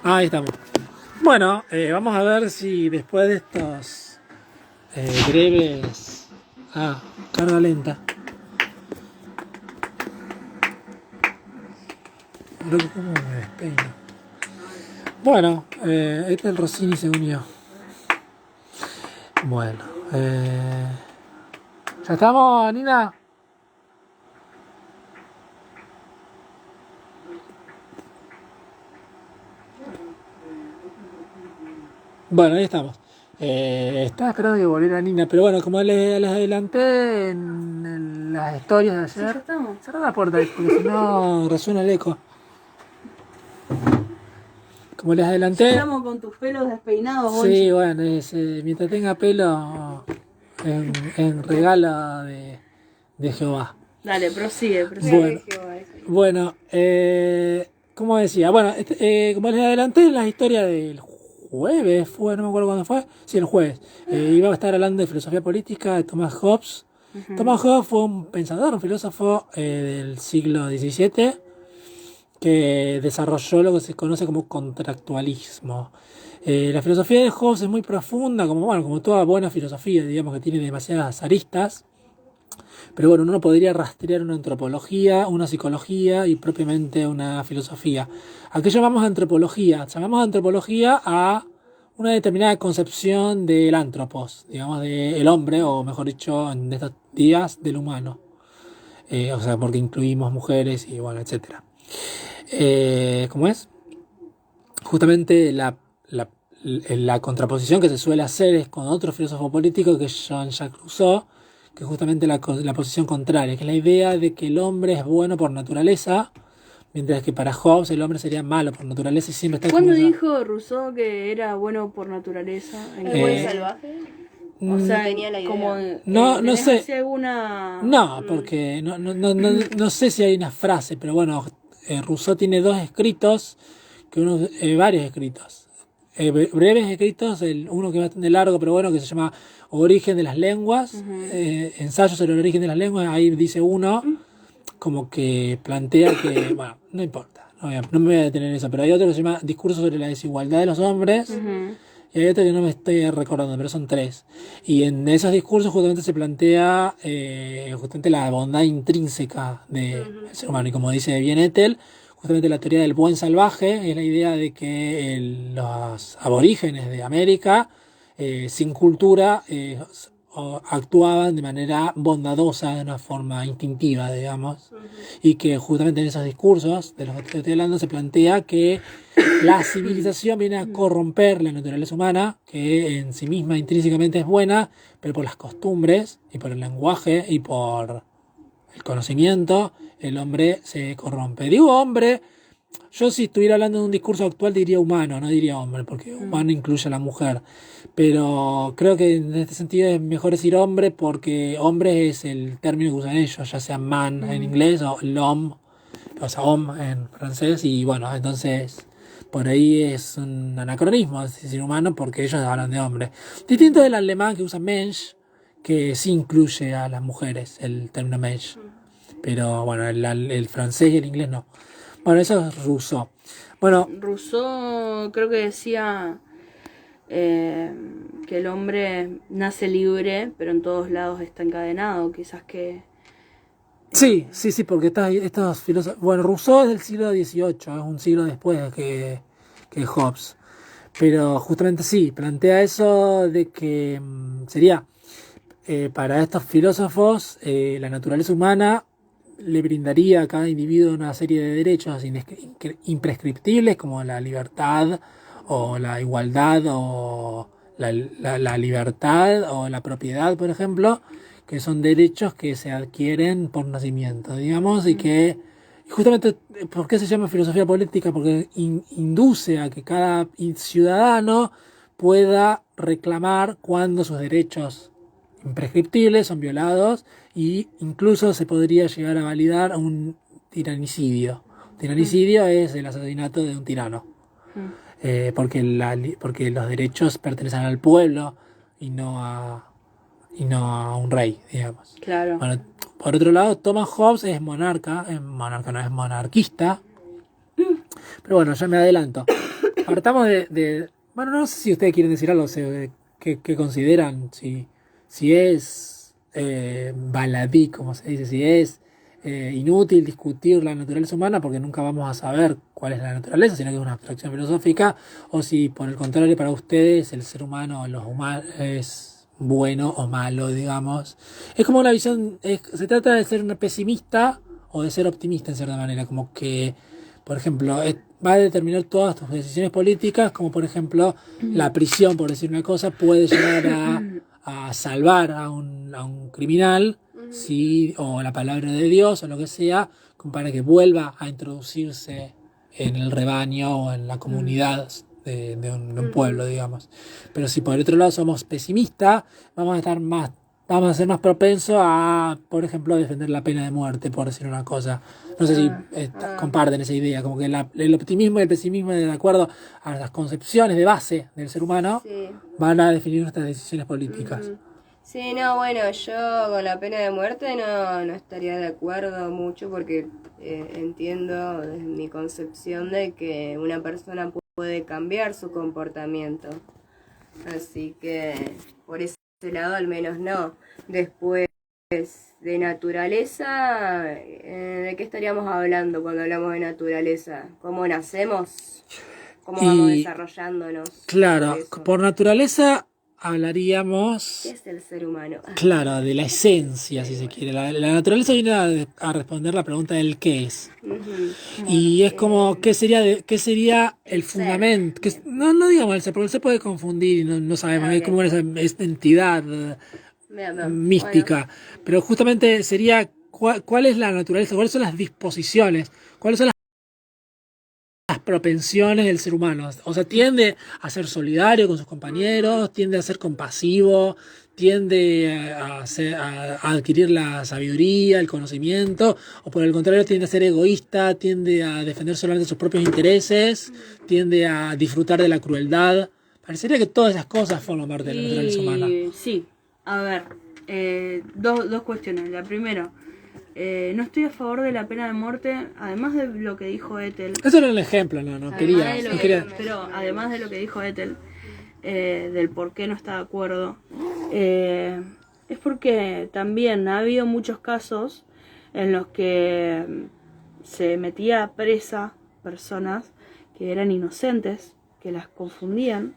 Ahí estamos. Bueno, vamos a ver si después de estos breves... carga lenta. Creo que como me despeino. Bueno, este es el Rossini se unió. Bueno, ¿ya estamos, Nina? Bueno, ahí estamos. Estaba esperando que volviera Nina, pero bueno, como les adelanté en las historias de ayer, Sí, estamos. cerrá la puerta porque si no resuena el eco. Como les adelanté. Estamos con tus pelos despeinados, Bonchi. Sí, bueno, mientras tenga pelo, en regalo de Jehová. Dale, prosigue. Bueno, como decía, bueno, como les adelanté en las historias del jueves, no me acuerdo cuándo fue, sí, el jueves, iba a estar hablando de filosofía política de Thomas Hobbes. Thomas Hobbes fue un pensador, un filósofo del siglo XVII que desarrolló lo que se conoce como contractualismo. La filosofía de Hobbes es muy profunda, como toda buena filosofía, digamos que tiene demasiadas aristas. Pero bueno, uno podría rastrear una antropología, una psicología y propiamente una filosofía. ¿A qué llamamos antropología? Llamamos antropología a una determinada concepción del antropos, digamos, del hombre, o mejor dicho, en estos días, del humano. O sea, porque incluimos mujeres y bueno, etcétera. ¿Cómo es? Justamente la contraposición que se suele hacer es con otro filósofo político que es Jean-Jacques Rousseau, que es justamente la posición contraria, que es la idea de que el hombre es bueno por naturaleza, mientras que para Hobbes el hombre sería malo por naturaleza y siempre está... ¿Cuándo dijo Rousseau que era bueno por naturaleza? ¿El buen salvaje? O sea, tenía la idea. como no sé. Alguna... No, porque no sé si hay una frase, pero bueno, Rousseau tiene dos escritos, varios escritos. Breves escritos, uno que es bastante largo, pero bueno, que se llama Origen de las lenguas, ensayos sobre el origen de las lenguas. Ahí dice uno, como que plantea que, bueno, no importa, no me voy a detener en eso, pero hay otro que se llama Discurso sobre la desigualdad de los hombres, y hay otro que no me estoy recordando, pero son tres. Y en esos discursos justamente se plantea justamente la bondad intrínseca del ser humano, y como dice bien Ethel, justamente la teoría del buen salvaje es la idea de que los aborígenes de América, sin cultura, actuaban de manera bondadosa, de una forma instintiva, digamos, y que justamente en esos discursos de los que estoy hablando se plantea que la civilización viene a corromper la naturaleza humana, que en sí misma intrínsecamente es buena, pero por las costumbres y por el lenguaje y por el conocimiento, el hombre se corrompe. Digo hombre, yo si estuviera hablando de un discurso actual diría humano, no diría hombre, porque humano incluye a la mujer. Pero creo que en este sentido es mejor decir hombre, porque hombre es el término que usan ellos, ya sea man en inglés o l'homme, o sea homme en francés, y bueno, entonces por ahí es un anacronismo decir humano porque ellos hablan de hombre. Distinto del alemán que usa Mensch, que sí incluye a las mujeres, el término Mensch. Pero bueno, el francés y el inglés no. Bueno, eso es Rousseau. Bueno, Rousseau creo que decía que el hombre nace libre, pero en todos lados está encadenado. Quizás que... Sí, porque estos filósofos... Bueno, Rousseau es del siglo XVIII, es un siglo después que Hobbes. Pero justamente sí, plantea eso de que sería... para estos filósofos, la naturaleza humana le brindaría a cada individuo una serie de derechos imprescriptibles como la libertad o la igualdad o la libertad o la propiedad, por ejemplo, que son derechos que se adquieren por nacimiento, digamos, y que justamente, ¿por qué se llama filosofía política? Porque induce a que cada ciudadano pueda reclamar cuando sus derechos imprescriptibles son violados, y incluso se podría llegar a validar un tiranicidio. Tiranicidio es el asesinato de un tirano, porque los derechos pertenecen al pueblo y no a un rey, digamos. Claro. Bueno, por otro lado, Thomas Hobbes no es monarquista, pero bueno, ya me adelanto. partamos bueno, no sé si ustedes quieren decir algo, qué consideran, si es baladí, como se dice, si es inútil discutir la naturaleza humana porque nunca vamos a saber cuál es la naturaleza, sino que es una abstracción filosófica, o si por el contrario para ustedes el ser humano, los humanos, es bueno o malo, digamos. Es como una visión, se trata de ser una pesimista o de ser optimista en cierta manera, como que, por ejemplo, va a determinar todas tus decisiones políticas, como por ejemplo la prisión, por decir una cosa, puede llegar a salvar a un criminal, sí, o la palabra de Dios o lo que sea, como para que vuelva a introducirse en el rebaño o en la comunidad de un pueblo, digamos. Pero si por el otro lado somos pesimistas, vamos a ser más propensos a, por ejemplo, defender la pena de muerte, por decir una cosa. No sé si comparten esa idea, como que el optimismo y el pesimismo, de acuerdo a las concepciones de base del ser humano, Sí. van a definir nuestras decisiones políticas. Sí, no, bueno, yo con la pena de muerte no estaría de acuerdo mucho porque entiendo desde mi concepción de que una persona puede cambiar su comportamiento. Así que por ese lado al menos no. Después de naturaleza, ¿de qué estaríamos hablando cuando hablamos de naturaleza? ¿Cómo nacemos? ¿Cómo vamos desarrollándonos? Claro, Eso. por naturaleza hablaríamos, ¿Qué es el ser humano? claro, de la esencia, si se quiere. La naturaleza viene a responder la pregunta del qué es. Y es como, ¿qué sería el fundamento? No digamos el ser, porque el ser puede confundir y no sabemos, es como esa entidad mística. Bueno. Pero justamente sería, ¿cuál es la naturaleza? ¿Cuáles son las disposiciones? ¿Cuáles son las propensiones del ser humano? O sea, tiende a ser solidario con sus compañeros, tiende a ser compasivo, tiende a adquirir la sabiduría, el conocimiento, o por el contrario tiende a ser egoísta, tiende a defender solamente sus propios intereses, tiende a disfrutar de la crueldad. Parecería que todas esas cosas forman parte de la naturaleza humana. Sí, a ver, dos cuestiones. La primera, no estoy a favor de la pena de muerte, además de lo que dijo Ethel. Eso era un ejemplo, no quería. Pero además de lo que dijo Ethel, del por qué no está de acuerdo, es porque también ha habido muchos casos en los que se metía presa personas que eran inocentes, que las confundían,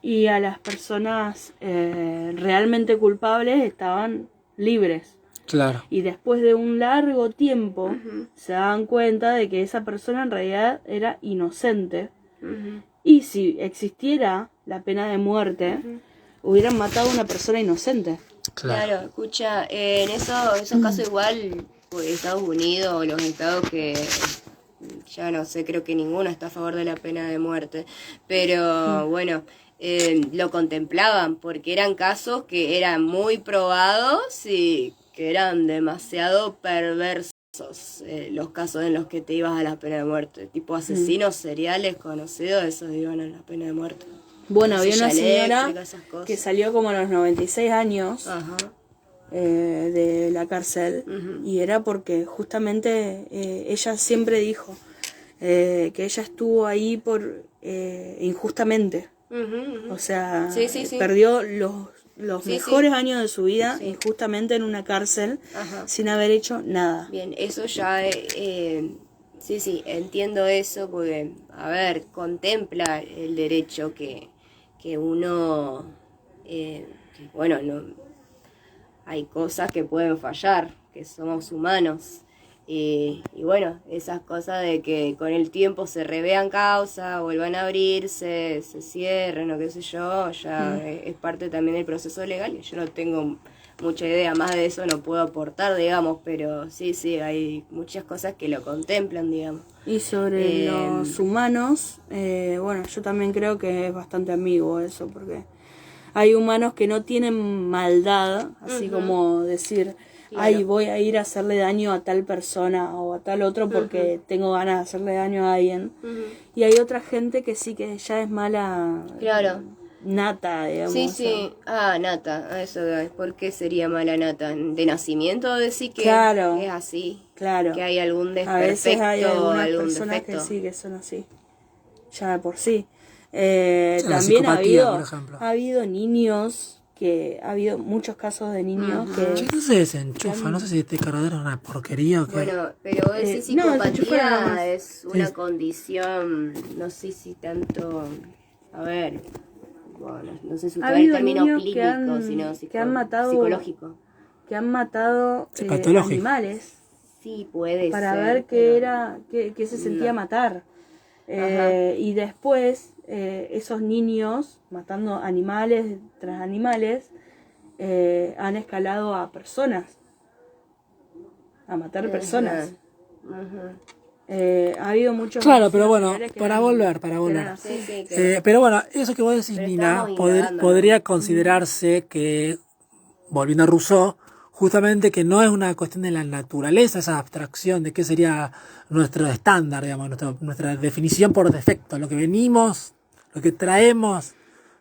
y a las personas realmente culpables estaban libres. Claro. Y después de un largo tiempo se dan cuenta de que esa persona en realidad era inocente. Y si existiera la pena de muerte, hubieran matado a una persona inocente. Claro, escucha, en esos casos igual, pues, Estados Unidos o los estados que ya no sé, creo que ninguno está a favor de la pena de muerte, pero bueno, lo contemplaban porque eran casos que eran muy probados y que eran demasiado perversos, los casos en los que te ibas a la pena de muerte, tipo asesinos seriales conocidos, esos iban a la pena de muerte. Bueno, había una señora eléctrica, esas cosas. que salió como a los 96 años Ajá. De la cárcel, y era porque justamente ella siempre dijo que ella estuvo ahí por injustamente. O sea, Sí. perdió los mejores años de su vida injustamente en una cárcel sin haber hecho nada. Bien, eso ya, sí, entiendo eso porque, a ver, contempla el derecho que uno, bueno, no, hay cosas que pueden fallar, que somos humanos. Y bueno, esas cosas de que con el tiempo se revean causas, vuelvan a abrirse, se cierren o qué sé yo, ya es parte también del proceso legal. Yo no tengo mucha idea, más de eso no puedo aportar, digamos, pero sí, hay muchas cosas que lo contemplan, digamos. Y sobre los humanos, bueno, yo también creo que es bastante ambiguo eso, porque hay humanos que no tienen maldad, así como decir, ay, voy a ir a hacerle daño a tal persona o a tal otro porque tengo ganas de hacerle daño a alguien. Y hay otra gente que sí, que ya es mala, Claro. Nata, digamos. Sí. Nata, eso es. ¿Por qué sería mala nata? ¿De nacimiento decir que Claro. es así? Claro. Que hay algún A veces desperfecto, hay algunas algún personas defecto. que sí, que son así. ya de por sí. La También psicopatía, por ejemplo. ha habido niños, ha habido muchos casos de niños Che, no se desenchufa, no sé si este cargador es una porquería o qué. Bueno, pero esa no, desenchufaron nomás. psicopatía es una condición, no sé si tanto, a ver, bueno, no sé si Ha usar el habido término niños clínico, sino que han matado, psicológico. que han matado Sí, patológico. animales Sí, puede para ser. ver qué era, qué se sentía matar. Y después esos niños matando animales tras animales han escalado a personas, a matar personas. Ha habido muchos. Claro, pero bueno, que para eran- volver. que eran así. Pero bueno, eso que vos decís, Pero Nina, estamos indagando, podría ¿no? considerarse que, volviendo a Rousseau, justamente que no es una cuestión de la naturaleza, esa abstracción de qué sería nuestro estándar, digamos, nuestra definición por defecto, lo que venimos, lo que traemos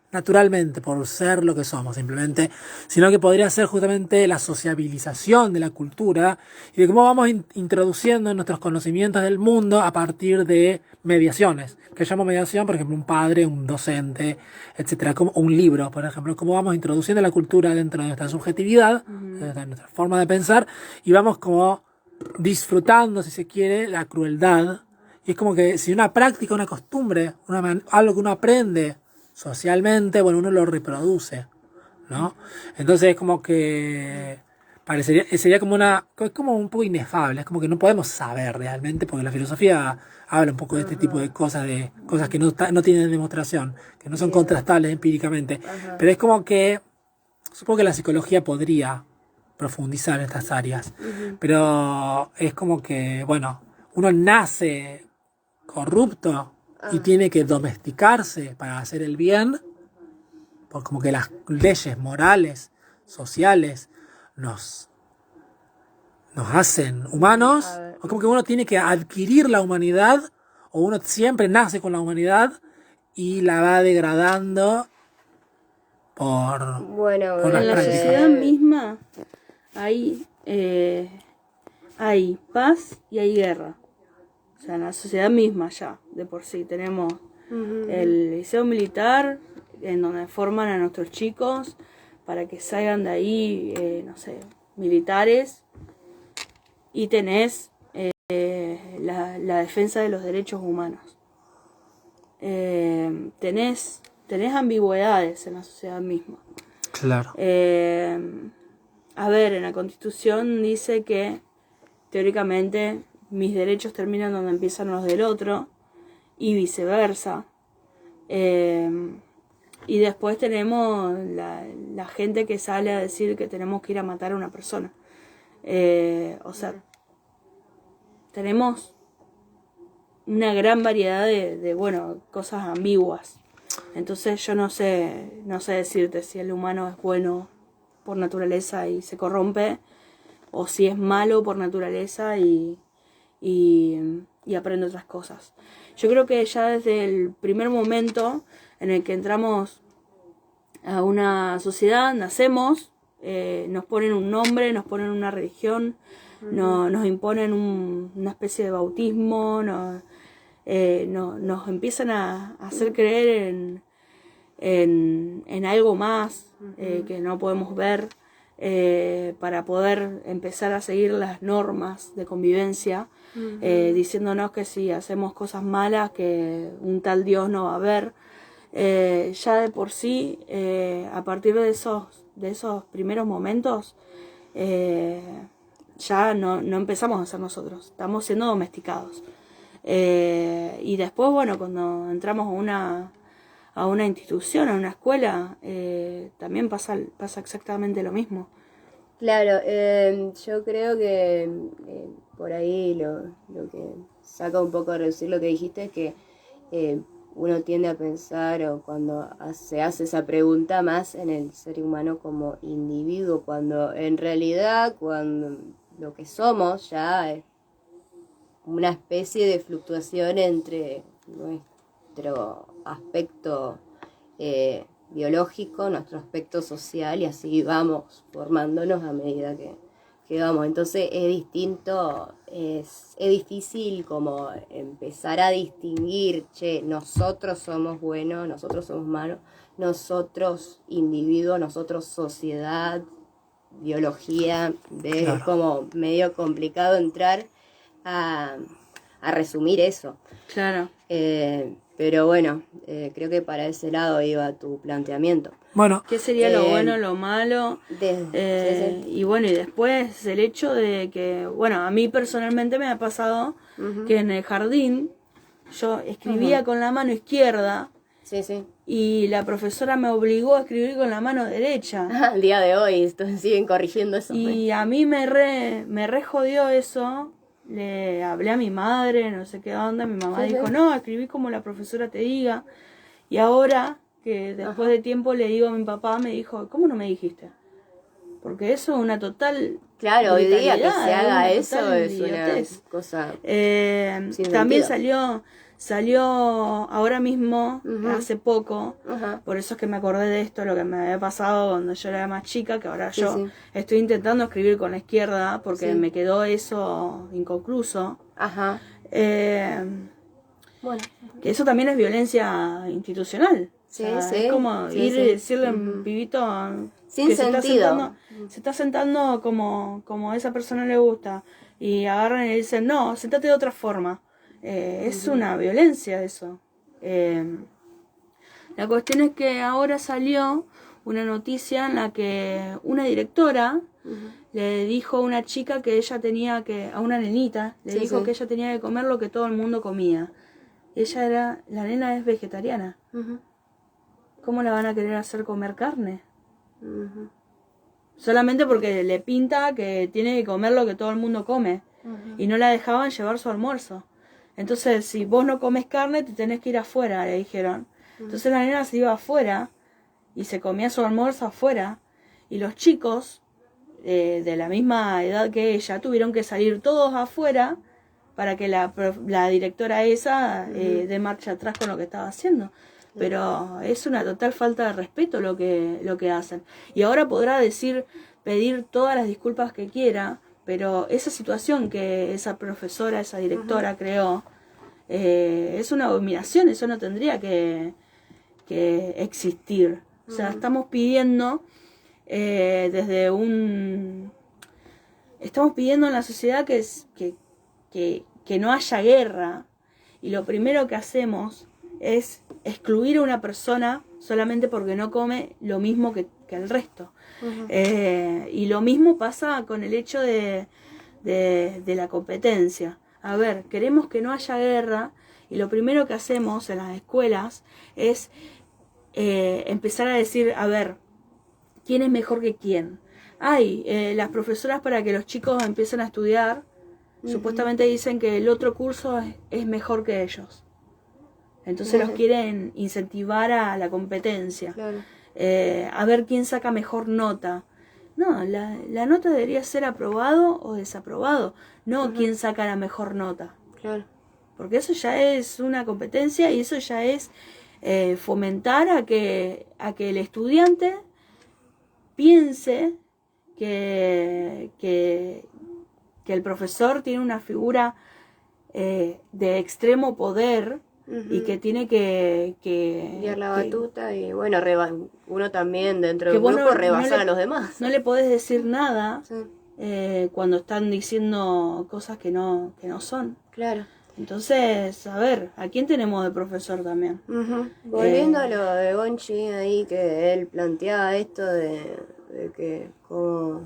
naturalmente por ser lo que somos simplemente, sino que podría ser justamente la sociabilización de la cultura y de cómo vamos introduciendo nuestros conocimientos del mundo a partir de mediaciones, que llamo mediación, por ejemplo, un padre, un docente, etcétera, como un libro, por ejemplo, cómo vamos introduciendo la cultura dentro de nuestra subjetividad, de nuestra forma de pensar, y vamos como disfrutando, si se quiere, la crueldad. Y es como que si una práctica, una costumbre, algo que uno aprende socialmente, bueno, uno lo reproduce, ¿no? Entonces es como que sería como es como un poco inefable, es como que no podemos saber realmente, porque la filosofía habla un poco de este tipo de cosas que no tienen demostración, que no son contrastables empíricamente, pero es como que supongo que la psicología podría profundizar en estas áreas, pero es como que, bueno, uno nace corrupto y tiene que domesticarse para hacer el bien, porque como que las leyes morales, sociales, nos hacen humanos, o como que uno tiene que adquirir la humanidad, o uno siempre nace con la humanidad y la va degradando por las En la prácticas. sociedad misma hay paz y hay guerra. O sea, en la sociedad misma ya, de por sí, tenemos el liceo militar, en donde forman a nuestros chicos para que salgan de ahí, no sé, militares, y tenés la defensa de los derechos humanos. Tenés ambigüedades en la sociedad misma. Claro. A ver, en la Constitución dice que teóricamente mis derechos terminan donde empiezan los del otro y viceversa. Y después tenemos la gente que sale a decir que tenemos que ir a matar a una persona. O sea, tenemos una gran variedad de bueno, cosas ambiguas. Entonces yo no sé decirte si el humano es bueno por naturaleza y se corrompe, o si es malo por naturaleza y aprende otras cosas. Yo creo que ya desde el primer momento en el que entramos a una sociedad, nacemos, nos ponen un nombre, nos ponen una religión, nos imponen una especie de bautismo, nos empiezan a hacer creer en algo más que no podemos ver, para poder empezar a seguir las normas de convivencia, diciéndonos que si hacemos cosas malas, que un tal Dios no va a ver. Ya de por sí, a partir de esos primeros momentos, ya no empezamos a ser nosotros, estamos siendo domesticados. Y después, bueno, cuando entramos a una institución, a una escuela, también pasa exactamente lo mismo. Claro, yo creo que por ahí lo que saca un poco a reducir lo que dijiste es que uno tiende a pensar, o cuando se hace esa pregunta, más en el ser humano como individuo, cuando en realidad cuando lo que somos ya es una especie de fluctuación entre nuestro aspecto biológico, nuestro aspecto social, y así vamos formándonos a medida que vamos, entonces es distinto, es difícil como empezar a distinguir, che, nosotros somos buenos, nosotros somos malos, nosotros individuos, nosotros sociedad, biología, es como medio complicado entrar a resumir eso. Claro. Pero bueno, creo que para ese lado iba tu planteamiento. Bueno, ¿Qué sería lo bueno, lo malo? Sí. Y bueno, y después el hecho de que, bueno, a mí personalmente me ha pasado que en el jardín yo escribía con la mano izquierda Sí. y la profesora me obligó a escribir con la mano derecha. Al día de hoy siguen corrigiendo eso. Y a mí me re jodió eso. Le hablé a mi madre, no sé qué onda, mi mamá dijo, no, escribí como la profesora te diga. Y ahora, que después de tiempo le digo a mi papá, me dijo, ¿cómo no me dijiste? Porque eso es una total... Claro, hoy día que se brutalidad, haga eso es idiotez. una cosa... también salió ahora mismo, hace poco, por eso es que me acordé de esto, lo que me había pasado cuando yo era más chica, que ahora yo estoy intentando escribir con la izquierda porque me quedó eso inconcluso. Ajá. Bueno. Que eso también es violencia institucional. Sí, o sea, es como ir y decirle a un pibito sin que sentido. Se está sentando como a esa persona le gusta y agarran y le dicen, no, sentate de otra forma. Es una violencia eso. La cuestión es que ahora salió una noticia en la que una directora le dijo a una chica que ella tenía que, a una nenita, le dijo que ella tenía que comer lo que todo el mundo comía. La nena es vegetariana. ¿Cómo la van a querer hacer comer carne? Solamente porque le pinta que tiene que comer lo que todo el mundo come. Y no la dejaban llevar su almuerzo. Entonces, si vos no comes carne, te tenés que ir afuera, le dijeron. Entonces la nena se iba afuera y se comía su almuerzo afuera. Y los chicos, de la misma edad que ella, tuvieron que salir todos afuera para que la directora esa dé marcha atrás con lo que estaba haciendo. Pero es una total falta de respeto lo que hacen. Y ahora podrá pedir todas las disculpas que quiera, pero esa situación que esa profesora, esa directora creó, es una abominación, eso no tendría que existir. O sea, estamos pidiendo estamos pidiendo en la sociedad que no haya guerra, y lo primero que hacemos es excluir a una persona solamente porque no come lo mismo que el resto. Y lo mismo pasa con el hecho de la competencia. A ver, queremos que no haya guerra y lo primero que hacemos en las escuelas es empezar a decir, a ver, ¿quién es mejor que quién? Las profesoras, para que los chicos empiecen a estudiar, supuestamente dicen que el otro curso es mejor que ellos. Entonces los quieren incentivar a la competencia. Claro. A ver quién saca mejor nota. No, la nota debería ser aprobado o desaprobado, no quién saca la mejor nota. Claro. Porque eso ya es una competencia y eso ya es fomentar a que el estudiante piense que el profesor tiene una figura de extremo poder y que tiene que guiar la batuta y bueno, uno también dentro del grupo rebasar a los demás. No le podés decir nada cuando están diciendo cosas que no son. Claro. Entonces, a ver, ¿a quién tenemos de profesor también? Volviendo a lo de Gonchi ahí, que él planteaba esto de que como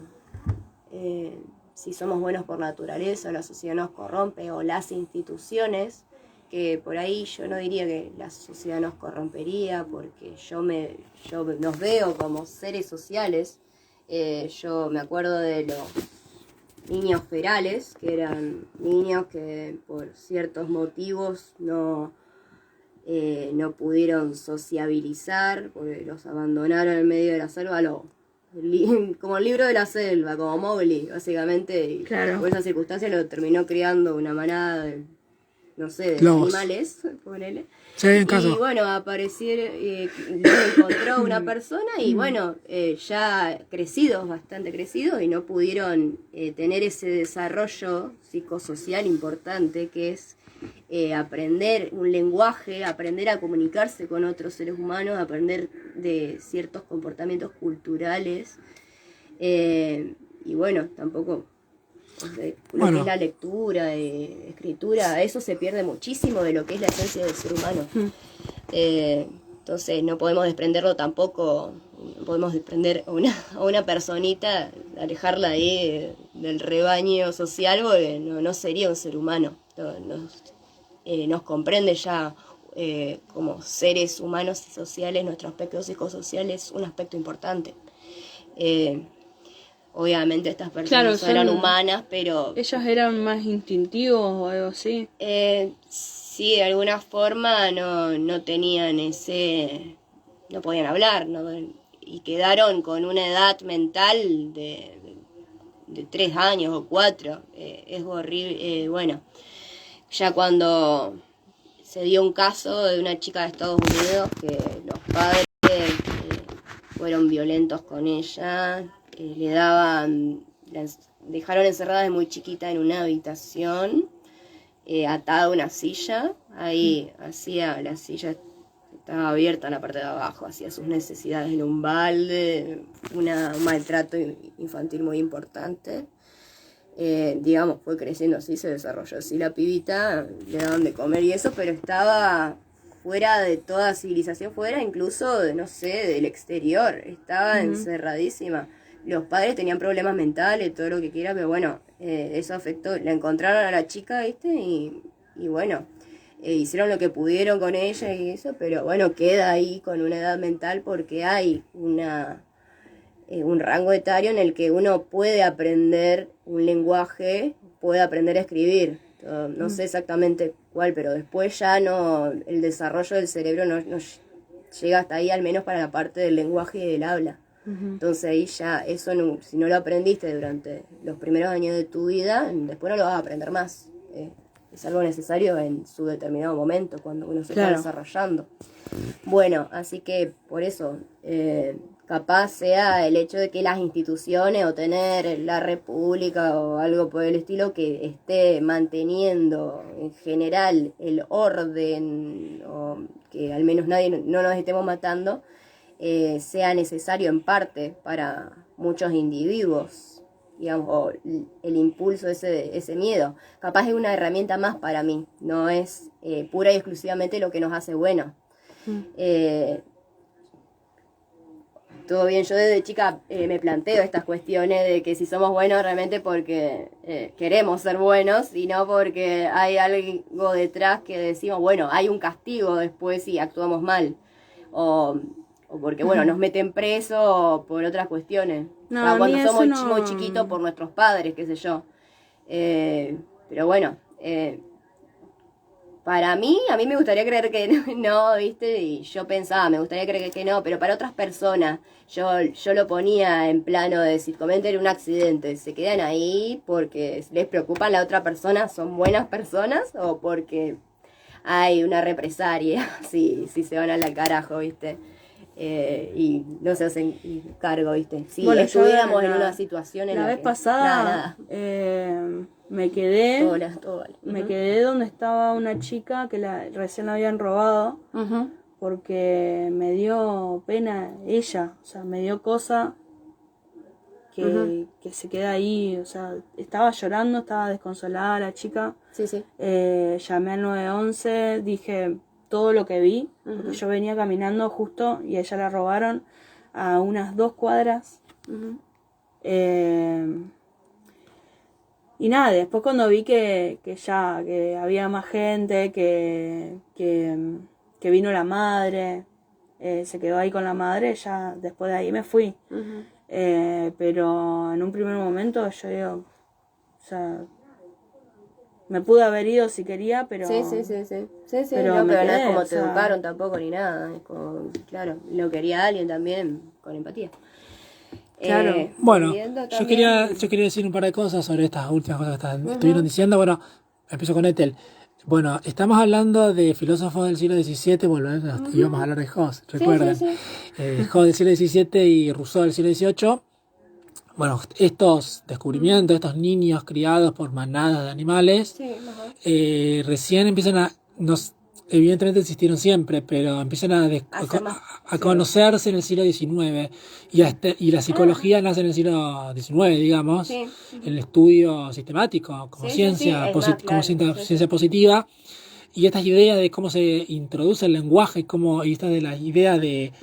si somos buenos por naturaleza, la sociedad nos corrompe, o las instituciones, que por ahí yo no diría que la sociedad nos corrompería, porque yo nos veo como seres sociales. Yo me acuerdo de los niños ferales, que eran niños que por ciertos motivos no pudieron sociabilizar, porque los abandonaron en medio de la selva, como el libro de la selva, como Mowgli, básicamente, y por esa circunstancia lo terminó criando una manada de no sé, de Lobos. animales, ponele. Sí, en caso. Y bueno, lo encontró una persona y bueno, ya crecidos, bastante crecidos, y no pudieron tener ese desarrollo psicosocial importante que es aprender un lenguaje, aprender a comunicarse con otros seres humanos, aprender de ciertos comportamientos culturales. Y bueno, tampoco, o sea, lo que es la lectura, escritura, eso se pierde muchísimo de lo que es la esencia del ser humano. Entonces no podemos desprenderlo tampoco, no podemos desprender a una personita, alejarla ahí del rebaño social, porque no sería un ser humano. Nos comprende ya como seres humanos y sociales, nuestro aspecto psicosocial es un aspecto importante. Obviamente estas personas eran humanas, pero... ¿Ellos eran más instintivos o algo así? Sí, de alguna forma no tenían no podían hablar, ¿no? Y quedaron con una edad mental de 3 años o 4. Es horrible. Bueno, ya cuando se dio un caso de una chica de Estados Unidos que los padres fueron violentos con ella, dejaron encerrada de muy chiquita en una habitación, atada a una silla, ahí la silla estaba abierta en la parte de abajo, hacía sus necesidades en un balde, un maltrato infantil muy importante. Digamos, fue creciendo así, se desarrolló así la pibita, le daban de comer y eso, pero estaba fuera de toda civilización, fuera incluso, no sé, del exterior, estaba encerradísima. Los padres tenían problemas mentales, todo lo que quiera, pero bueno, eso afectó. La encontraron a la chica, ¿viste? Y bueno, hicieron lo que pudieron con ella y eso, pero bueno, queda ahí con una edad mental porque hay un rango etario en el que uno puede aprender un lenguaje, puede aprender a escribir. No sé exactamente cuál, pero después ya el desarrollo del cerebro no llega hasta ahí, al menos para la parte del lenguaje y del habla. Entonces ahí ya eso si no lo aprendiste durante los primeros años de tu vida, después no lo vas a aprender más. Es algo necesario en su determinado momento, cuando uno se está desarrollando. Bueno, así que por eso, capaz sea el hecho de que las instituciones o tener la república o algo por el estilo que esté manteniendo en general el orden, o que al menos nadie no nos estemos matando, sea necesario en parte para muchos individuos, digamos, o el impulso, ese miedo. Capaz es una herramienta más para mí, no es pura y exclusivamente lo que nos hace buenos. Todo bien, yo desde chica me planteo estas cuestiones de que si somos buenos realmente porque queremos ser buenos y no porque hay algo detrás que decimos, bueno, hay un castigo después si actuamos mal, o porque, bueno, nos meten preso por otras cuestiones. No, cuando somos muy chiquitos por nuestros padres, qué sé yo. Pero bueno, a mí me gustaría creer que no, ¿viste? Y yo pensaba, me gustaría creer que no, pero para otras personas, yo lo ponía en plano de si cometen un accidente, ¿se quedan ahí porque les preocupa a la otra persona, son buenas personas o porque hay una represalia si se van a la carajo, ¿viste? Y no se hacen cargo, ¿viste? Si estuviéramos en una situación en la vez pasada me quedé todo vale. Me quedé donde estaba una chica que recién la habían robado, porque me dio pena ella, o sea, me dio cosa que se queda ahí, o sea, estaba llorando, estaba desconsolada la chica. Sí. Llamé al 911, dije todo lo que vi, porque yo venía caminando justo y a ella la robaron a unas 2 cuadras. Y nada, después cuando vi que había más gente, que vino la madre, se quedó ahí con la madre, ya después de ahí me fui. Pero en un primer momento yo digo, o sea, me pude haber ido si quería, pero... Sí. Pero no es como te educaron tampoco ni nada. Es como, claro, lo quería alguien también con empatía. Claro. Bueno, yo quería decir un par de cosas sobre estas últimas cosas que estuvieron diciendo. Bueno, empiezo con Ethel. Bueno, estamos hablando de filósofos del siglo XVII, volvemos, íbamos a hablar de Hobbes, recuerden. Sí. Hobbes del siglo XVII y Rousseau del siglo XVIII. Bueno, estos descubrimientos, estos niños criados por manadas de animales, Sí, ajá. Recién empiezan evidentemente existieron siempre, pero empiezan a conocerse en el siglo XIX y la psicología nace en el siglo XIX, digamos, Sí. el estudio sistemático como Sí, ciencia, es más, claro. ciencia positiva, y estas ideas de cómo se introduce el lenguaje, y esta de la idea de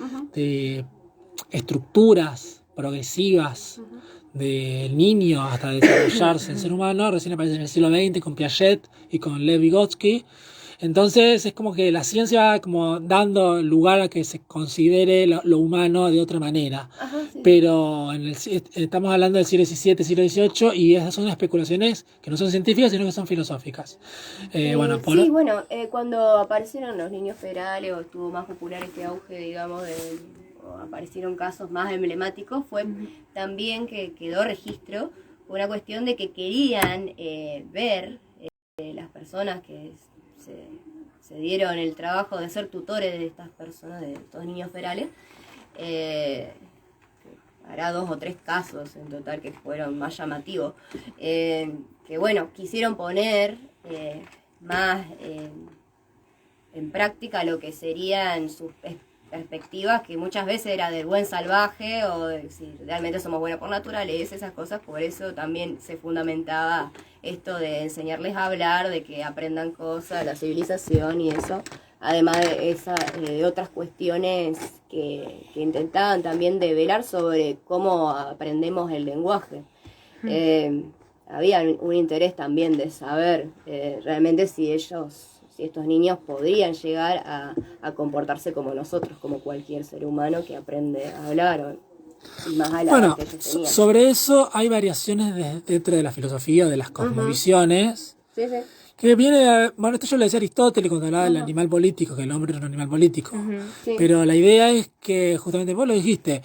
estructuras progresivas del niño hasta desarrollarse el ser humano, recién aparece en el siglo XX con Piaget y con Lev Vygotsky. Entonces es como que la ciencia va como dando lugar a que se considere lo humano de otra manera. Ajá, sí. Pero estamos hablando del siglo XVII, siglo XVIII, y esas son especulaciones que no son científicas, sino que son filosóficas. Cuando aparecieron los niños ferales o estuvo más popular este auge, digamos, o aparecieron casos más emblemáticos, fue también que quedó registro una cuestión de que querían ver las personas que se dieron el trabajo de ser tutores de estas personas, de estos niños ferales. Hará 2 o 3 casos en total que fueron más llamativos, que bueno, quisieron poner más en práctica lo que serían sus perspectivas, que muchas veces era del buen salvaje o de si realmente somos buenos por naturaleza, esas cosas. Por eso también se fundamentaba esto de enseñarles a hablar, de que aprendan cosas, la civilización y eso, además de otras cuestiones que intentaban también develar sobre cómo aprendemos el lenguaje. Había un interés también de saber realmente si estos niños podrían llegar a comportarse como nosotros, como cualquier ser humano que aprende a hablar, y más a la edad que ellos tenían. Sobre eso hay variaciones dentro de la filosofía, de las cosmovisiones, Sí. que viene, esto yo lo decía Aristóteles cuando hablaba del animal político, que el hombre es un animal político, Sí. pero la idea es que, justamente vos lo dijiste,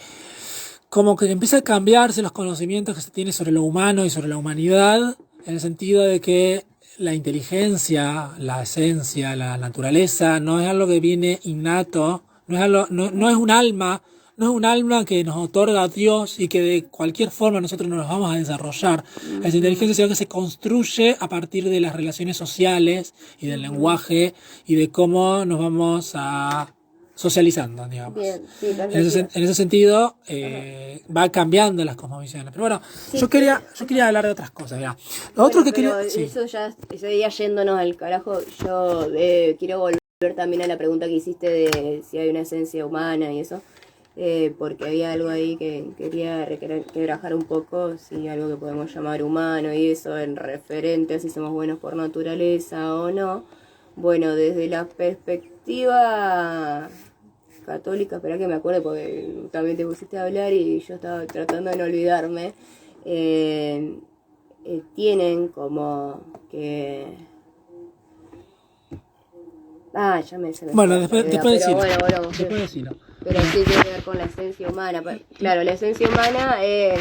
como que empieza a cambiarse los conocimientos que se tiene sobre lo humano y sobre la humanidad, en el sentido de que la inteligencia, la esencia, la naturaleza, no es algo que viene innato, no es un alma, no es un alma que nos otorga Dios y que de cualquier forma nosotros no nos vamos a desarrollar. Esa inteligencia, sino que se construye a partir de las relaciones sociales y del lenguaje y de cómo nos vamos a socializando, digamos. Bien, sí, en ese sentido va cambiando las cosmovisiones. Pero bueno, yo quería hablar de otras cosas. Ya. Eso ya sería yéndonos al carajo. Yo quiero volver también a la pregunta que hiciste de si hay una esencia humana y eso, porque había algo ahí que quería quebrajar un poco, si algo que podemos llamar humano y eso en referente a si somos buenos por naturaleza o no. Bueno, desde la perspectiva católica, espera que me acuerde porque también te pusiste a hablar y yo estaba tratando de no olvidarme, tienen como que... ya me se me Bueno, después decirlo. Pero sí tiene que ver con la esencia humana. Claro, la esencia humana es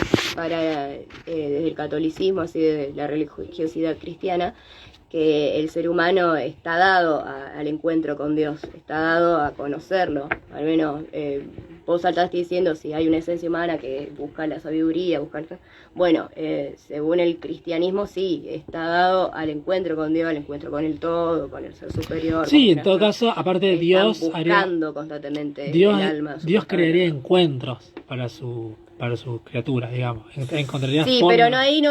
desde el catolicismo, así de la religiosidad cristiana, que el ser humano está dado al encuentro con Dios, está dado a conocerlo. Al menos vos saltaste diciendo si hay una esencia humana que busca la sabiduría, bueno, según el cristianismo sí, está dado al encuentro con Dios, al encuentro con el todo, con el ser superior. Sí, en todo caso, aparte de Dios, buscando constantemente el alma. Dios crearía encuentros para sus criaturas, digamos. Encontraría sí, formas. pero no ahí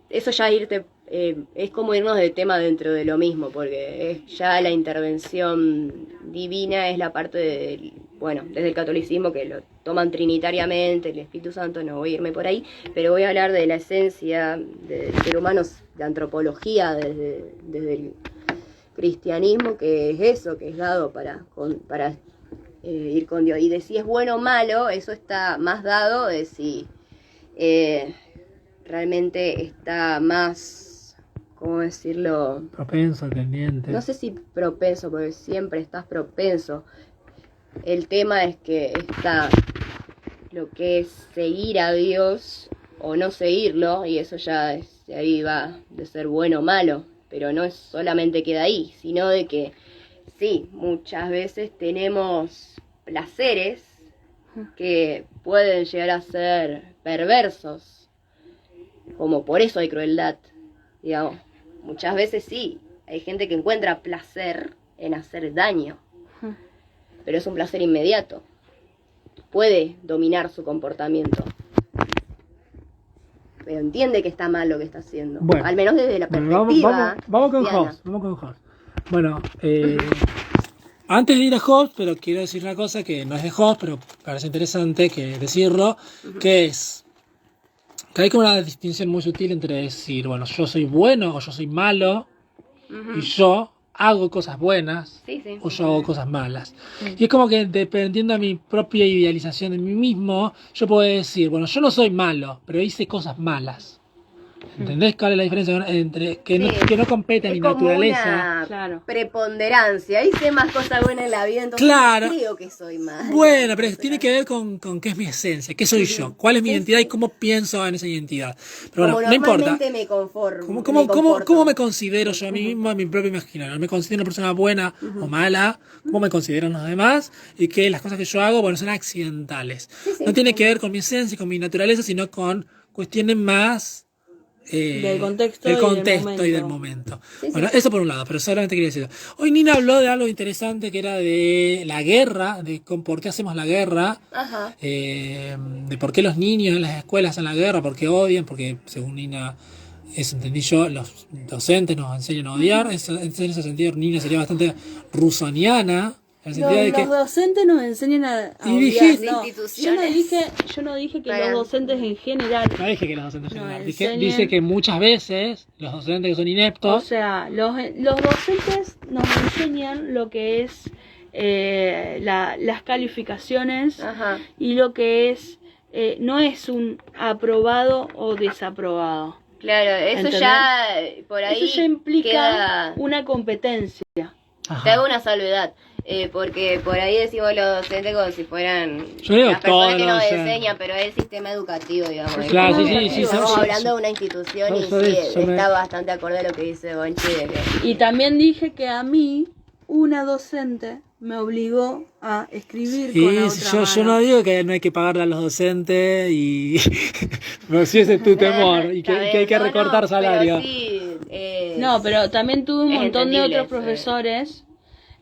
eso ya irte es como irnos de tema dentro de lo mismo, porque es ya la intervención divina es la parte desde el catolicismo que lo toman trinitariamente, el Espíritu Santo, no voy a irme por ahí, pero voy a hablar de la esencia del ser humano, de antropología desde el cristianismo, que es eso, que es dado para ir con Dios, y de si es bueno o malo, eso está más dado de si realmente está más, ¿cómo decirlo? Propenso, tendiente. No sé si propenso, porque siempre estás propenso. El tema es que está lo que es seguir a Dios o no seguirlo, y eso ya ahí va de ser bueno o malo. pero no es solamente queda ahí, sino de que sí, muchas veces tenemos placeres que pueden llegar a ser perversos, como por eso hay crueldad, digamos. Muchas veces sí, hay gente que encuentra placer en hacer daño, pero es un placer inmediato. Puede dominar su comportamiento, pero entiende que está mal lo que está haciendo. Bueno, al menos desde la perspectiva. Vamos con cristiana. Hobbes, vamos con Hobbes. Bueno, antes de ir a Hobbes, pero quiero decir una cosa que no es de Hobbes, pero parece interesante que decirlo, que es que hay como una distinción muy sutil entre decir, bueno, yo soy bueno o yo soy malo, y yo hago cosas buenas Sí. o yo hago cosas malas. Y es como que dependiendo de mi propia idealización de mí mismo, yo puedo decir, bueno, yo no soy malo, pero hice cosas malas. ¿Entendés cuál es la diferencia entre que no compete a mi Es como naturaleza? una Claro. preponderancia. Hice más cosas buenas en la vida, entonces Claro. creo que soy más. Bueno, pero tiene que ver con qué es mi esencia, qué soy yo, cuál es mi identidad y cómo pienso en esa identidad. Pero bueno, Como no importa. normalmente me conformo. ¿Cómo me considero yo a mí mismo, a mi propio imaginario? ¿Me considero una persona buena o mala? ¿Cómo me consideran los demás? Y que las cosas que yo hago, bueno, son accidentales. No tiene que ver con mi esencia, con mi naturaleza, sino con cuestiones más Del contexto y del momento. Bueno, eso por un lado, pero solamente quería decir. Hoy Nina habló de algo interesante que era de la guerra, de por qué hacemos la guerra, Ajá. de por qué los niños en las escuelas hacen la guerra, por qué odian, porque según Nina, eso entendí yo, los docentes nos enseñan a odiar. En ese sentido, Nina sería bastante rusoniana. En el sentido de que, Los docentes nos enseñan a Y odiar, dijiste- no. Instituciones. Yo no dije que Para- los docentes en general. no dije que los docentes en No, general, enseñan- dice que muchas veces los docentes que son O ineptos, sea, los docentes nos enseñan lo que es las calificaciones Ajá. y lo que es, no es un aprobado o desaprobado. Claro, eso ¿Entendés? ya por ahí Eso ya implica queda. una competencia. ajá. Te hago una salvedad. Porque por ahí decimos los docentes como si fueran Yo digo las todos personas que los nos docentes. enseñan, pero es el sistema educativo, digamos. Claro, Es sí, como- sí, Estamos sí, hablando de una institución y yo sí, me- está bastante acorde a lo que dice Bonchi. De que, Y también dije que a mí, una docente me obligó a escribir con la Sí, otra yo no mano. digo que no hay que pagarle a los docentes y no, si ese es tu temor y que hay que No, recortar no, salario. Pero sí, No, pero también tuve un es montón de entendible otros eso, profesores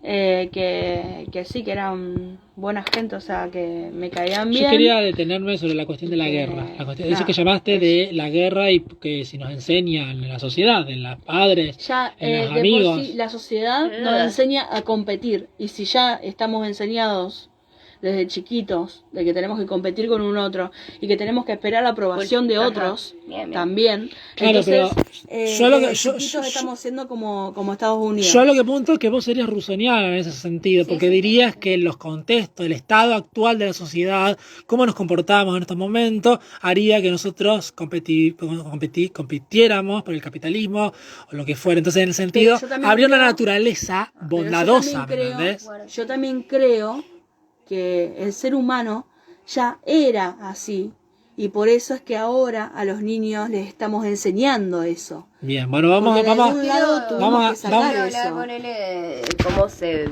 que sí, que eran buena gente, o sea, que me caían bien. Yo quería detenerme sobre la cuestión de la guerra. Eso que llamaste de la guerra y que si nos enseña en la sociedad, en los padres, Ya en los de amigos. por sí la sociedad Es nos verdad. enseña a competir, y si ya estamos enseñados desde chiquitos de que tenemos que competir con un otro y que tenemos que esperar la aprobación de Ajá. otros Bien. también, Claro, entonces yo lo que- desde yo- chiquitos yo- estamos siendo como Estados Unidos. Yo lo que apunto es que vos serías rusoniana en ese sentido, porque dirías que los contextos, el estado actual de la sociedad, cómo nos comportamos en estos momentos, haría que nosotros compitiéramos por el capitalismo o lo que fuera. Entonces, en el sentido, yo también habría una creo- naturaleza Pero bondadosa, ¿me entendés? yo también creo que el ser humano ya era así, y por eso es que ahora a los niños les estamos enseñando eso. Bien, bueno, vamos, Porque de vamos. algún lado tuvimos vamos a- que sacar Quiero eso. hablar, ponele de cómo se,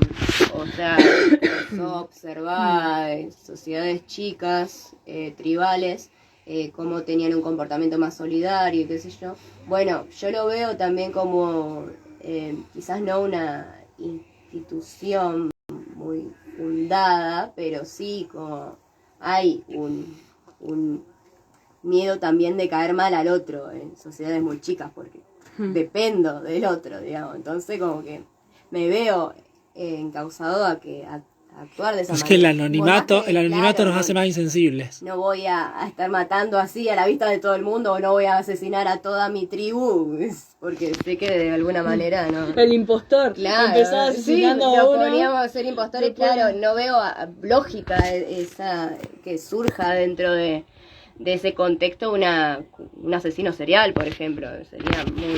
o sea, empezó a observar en sociedades chicas, tribales, cómo tenían un comportamiento más solidario y qué sé yo. Bueno, yo lo veo también como quizás no una institución muy fundada, pero sí como hay un miedo también de caer mal al otro en sociedades muy chicas, porque dependo del otro, digamos. Entonces como que me veo encausado a actuar de esa Es manera. que el anonimato Claro, nos hace más insensibles. no voy a estar matando así a la vista de todo el mundo, o no voy a asesinar a toda mi tribu, porque sé que de alguna manera no. El impostor Claro, empezaba asesinando sí, a lo uno. poníamos a ser impostores, después- claro, no veo lógica esa que surja dentro de ese contexto un asesino serial, por ejemplo, sería muy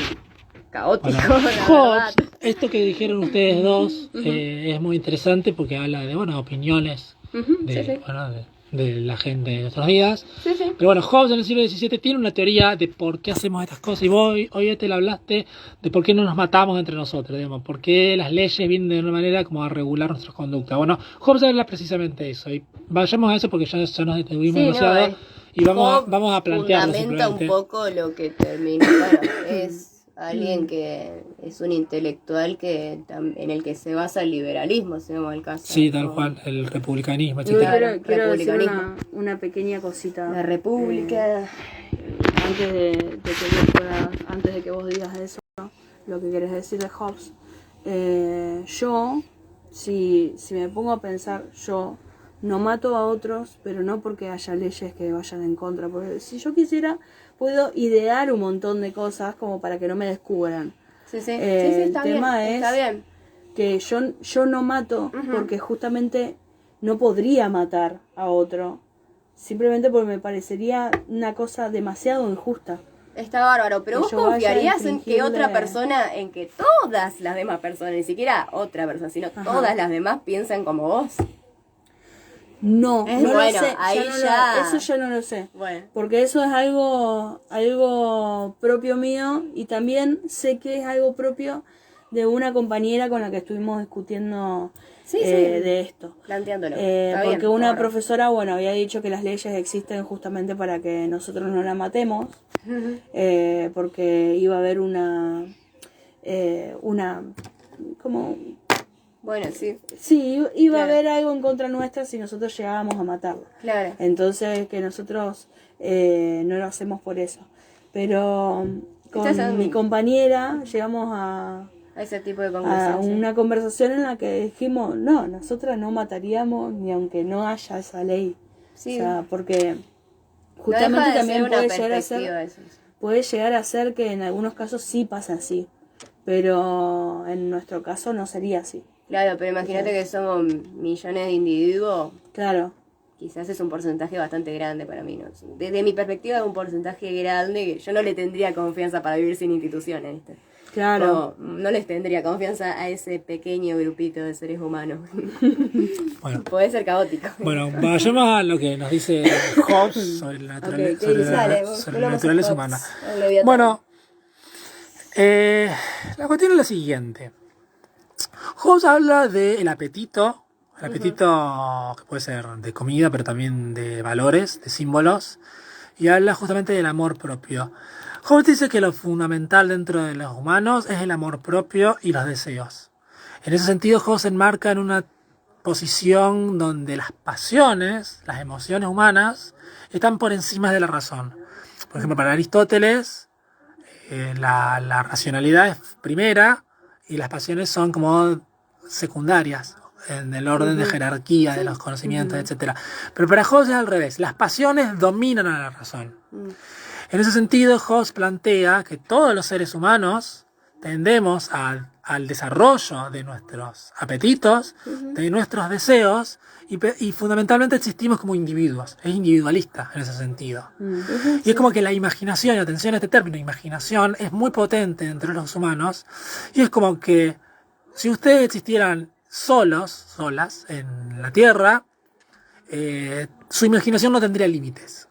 caótico, Bueno, la Hobbes, verdad. esto que dijeron ustedes dos es muy interesante porque habla de opiniones Ujú, de, sí, sí. bueno, de la gente de nuestros días. Sí, sí. Pero bueno, Hobbes en el siglo XVII tiene una teoría de por qué hacemos estas cosas. Y vos hoy te hablaste de por qué no nos matamos entre nosotros, digamos, por qué las leyes vienen de una manera como a regular nuestras conductas. Bueno, Hobbes habla precisamente eso. Y vayamos a eso porque ya nos detuvimos demasiado. Y vamos a plantearlo fundamenta un poco lo que terminó. Bueno, es alguien que es un intelectual en el que se basa el liberalismo, si vamos al caso. Sí, tal cual, el republicanismo, Yo etc. quiero decir una pequeña cosita. La república. Antes de que vos digas eso, lo que querés decir de Hobbes, yo, si me pongo a pensar, yo no mato a otros, pero no porque haya leyes que vayan en contra, porque si yo quisiera, puedo idear un montón de cosas como para que no me descubran. Sí, sí, el tema es está bien. que yo no mato porque justamente no podría matar a otro, simplemente porque me parecería una cosa demasiado injusta. Está bárbaro, pero Que vos yo vaya a confiarías en que otra infringirle- persona, en que todas las demás personas, ni siquiera otra persona, sino todas las demás piensan como vos. No, Es no bueno, lo sé, ahí eso ya no lo sé. Bueno. Porque eso es algo propio mío y también sé que es algo propio de una compañera con la que estuvimos discutiendo de esto. Planteándolo. Está bien, Porque una bárbaro. profesora, había dicho que las leyes existen justamente para que nosotros no la matemos, porque iba a haber como Bueno, sí, sí, iba a Claro. haber algo en contra nuestra si nosotros llegábamos a matarla. claro. Entonces, que nosotros no lo hacemos por eso. Pero Estás con en- mi compañera llegamos a Ese tipo de a conversación. una conversación en la que dijimos, no, nosotras no mataríamos ni aunque no haya esa ley. Sí. O sea, porque No justamente deja de también ser una puede llegar a perspectiva ser, eso. puede llegar a ser que en algunos casos sí pasa así, pero en nuestro caso no sería así. Claro, pero imagínate que somos millones de individuos, Claro. quizás es un porcentaje bastante grande para mí, ¿no? Desde mi perspectiva es un porcentaje grande que yo no le tendría confianza para vivir sin instituciones, ¿viste? Claro. No les tendría confianza a ese pequeño grupito de seres humanos. Bueno. Puede ser caótico. Bueno, vayamos a lo que nos dice Hobbes sobre la Ok, ¿qué dice? Dale, vos, sobre la volvamos a naturaleza Hobbes, humana. al Leviatán. Bueno, la cuestión es la siguiente. Hobbes habla del apetito, el apetito que puede ser de comida, pero también de valores, de símbolos, y habla justamente del amor propio. Hobbes dice que lo fundamental dentro de los humanos es el amor propio y los deseos. En ese sentido, Hobbes se enmarca en una posición donde las pasiones, las emociones humanas, están por encima de la razón. Por ejemplo, para Aristóteles, la racionalidad es primera y las pasiones son como secundarias en el orden de jerarquía de los conocimientos, etcétera. Pero para Hobbes es al revés, las pasiones dominan a la razón. En ese sentido, Hobbes plantea que todos los seres humanos tendemos al desarrollo de nuestros apetitos, de nuestros deseos, y fundamentalmente existimos como individuos. Es individualista en ese sentido. Y es como que la imaginación, y atención a este término, imaginación, es muy potente entre los humanos, y es como que si ustedes existieran solas en la Tierra, su imaginación no tendría límites,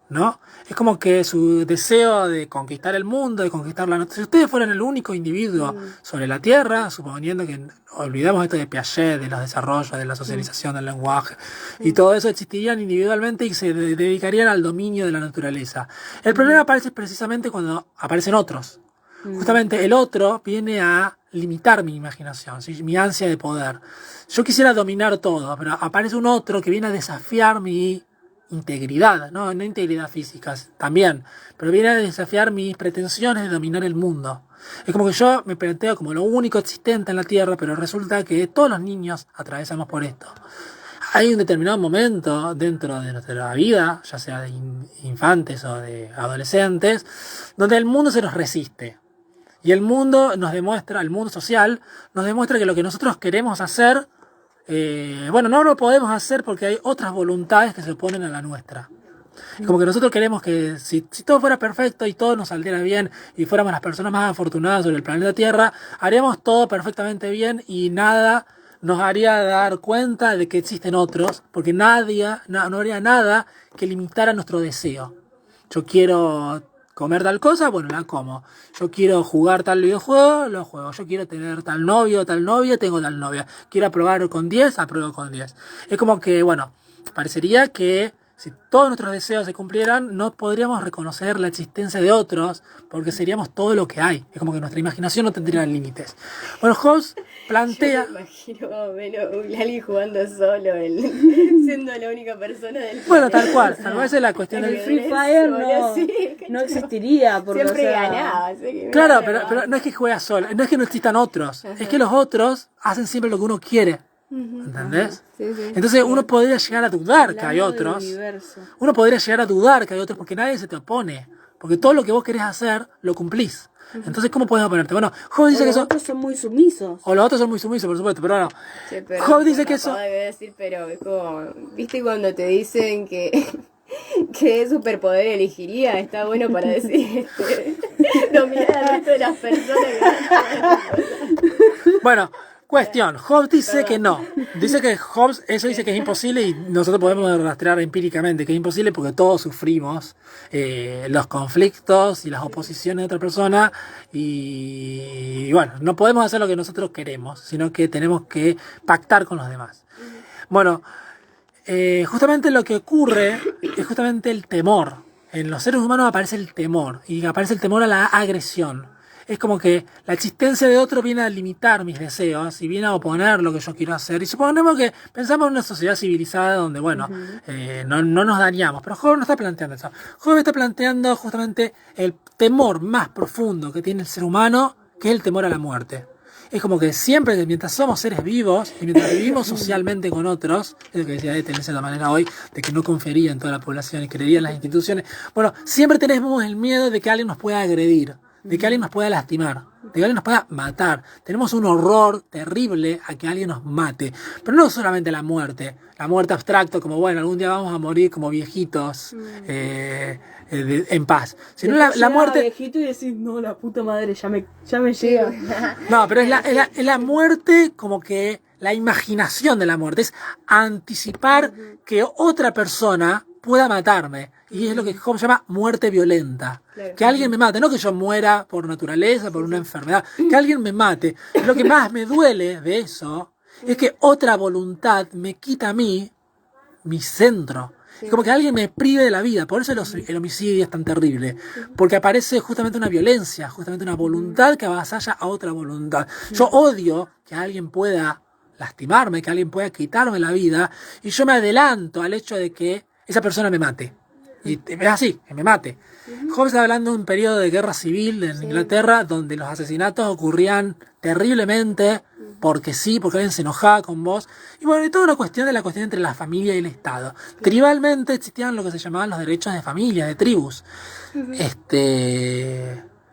¿no? Es como que su deseo de conquistar el mundo, de conquistar la naturaleza. Si ustedes fueran el único individuo sobre la Tierra, suponiendo que olvidamos esto de Piaget, de los desarrollos, de la socialización del lenguaje, y todo eso, existirían individualmente y se dedicarían al dominio de la naturaleza. El problema aparece precisamente cuando aparecen otros. Justamente el otro viene a limitar mi imaginación, ¿sí? Mi ansia de poder. Yo quisiera dominar todo, pero aparece un otro que viene a desafiar mi integridad, no integridad física también, pero viene a desafiar mis pretensiones de dominar el mundo. Es como que yo me planteo como lo único existente en la Tierra, pero resulta que todos los niños atravesamos por esto. Hay un determinado momento dentro de nuestra vida, ya sea de infantes o de adolescentes, donde el mundo se nos resiste. Y el mundo nos demuestra, el mundo social, nos demuestra que lo que nosotros queremos hacer, no lo podemos hacer porque hay otras voluntades que se oponen a la nuestra. Es como que nosotros queremos que si todo fuera perfecto y todo nos saliera bien y fuéramos las personas más afortunadas sobre el planeta Tierra, haríamos todo perfectamente bien y nada nos haría dar cuenta de que existen otros, porque nadie, no haría nada que limitara nuestro deseo. Yo quiero comer tal cosa, bueno, la como. Yo quiero jugar tal videojuego, lo juego. Yo quiero tener tal novio, tal novia, tengo tal novia. Quiero aprobar con 10, apruebo con 10. Es como que, bueno, parecería que si todos nuestros deseos se cumplieran, no podríamos reconocer la existencia de otros, porque seríamos todo lo que hay. Es como que nuestra imaginación no tendría límites. Bueno, Hobbes plantea... Yo me imagino más o menos alguien jugando solo, siendo la única persona del Bueno, planeta. tal cual. Tal vez es la cuestión El del... Free Fire no, Sí, no existiría. Porque, siempre o sea, ganaba. Así que Claro, ganaba. pero no es que juega solo, no es que no existan otros, es que los otros hacen siempre lo que uno quiere. ¿Entendés? Sí, sí. Entonces uno podría llegar a dudar que hay hablando del otros. universo. Uno podría llegar a dudar que hay otros porque nadie se te opone. Porque todo lo que vos querés hacer, lo cumplís. Entonces, ¿cómo podés oponerte? Bueno, Hobbes dice que Los eso... otros son muy sumisos. O los otros son muy sumisos, por supuesto, pero bueno. Sí, pero Hobbes dice que eso... acabo de decir, pero es como, ¿viste cuando te dicen que qué superpoder elegiría? Está bueno para decir, dominar al resto de las personas. Bueno, cuestión. Hobbes dice que no. Dice que Hobbes, eso dice que es imposible y nosotros podemos rastrear empíricamente que es imposible porque todos sufrimos los conflictos y las oposiciones de otra persona y bueno, no podemos hacer lo que nosotros queremos, sino que tenemos que pactar con los demás. Bueno, justamente lo que ocurre es justamente el temor. En los seres humanos aparece el temor y aparece el temor a la agresión. Es como que la existencia de otro viene a limitar mis deseos y viene a oponer lo que yo quiero hacer. Y suponemos que pensamos en una sociedad civilizada donde, bueno, no nos dañamos. Pero Hobbes no está planteando eso. Hobbes está planteando justamente el temor más profundo que tiene el ser humano, que es el temor a la muerte. Es como que siempre, mientras somos seres vivos y mientras vivimos socialmente con otros, es lo que decía Ethel de cierta manera hoy, de que no confiaría en toda la población y creería en las instituciones, bueno, siempre tenemos el miedo de que alguien nos pueda agredir, de que alguien nos pueda lastimar, de que alguien nos pueda matar. Tenemos un horror terrible a que alguien nos mate, pero no solamente la muerte abstracta, como bueno, algún día vamos a morir como viejitos, en paz, sino la muerte... viejito y decís, no, la puta madre, ya me llega. No, pero es la muerte como que la imaginación de la muerte, es anticipar que otra persona pueda matarme. Y es lo que Hobbes llama muerte violenta. Claro. Que alguien me mate, no que yo muera por naturaleza, por una enfermedad, que alguien me mate. Lo que más me duele de eso es que otra voluntad me quita a mí mi centro. Es como que alguien me prive de la vida. Por eso el homicidio es tan terrible. Porque aparece justamente una violencia, justamente una voluntad que avasalla a otra voluntad. Yo odio que alguien pueda lastimarme, que alguien pueda quitarme la vida, y yo me adelanto al hecho de que esa persona me mate. Y es así, que me mate. Hobbes está hablando de un periodo de guerra civil en Inglaterra donde los asesinatos ocurrían terriblemente porque sí, porque alguien se enojaba con vos. Y bueno, y toda una cuestión de la cuestión entre la familia y el Estado. Tribalmente existían lo que se llamaban los derechos de familia, de tribus.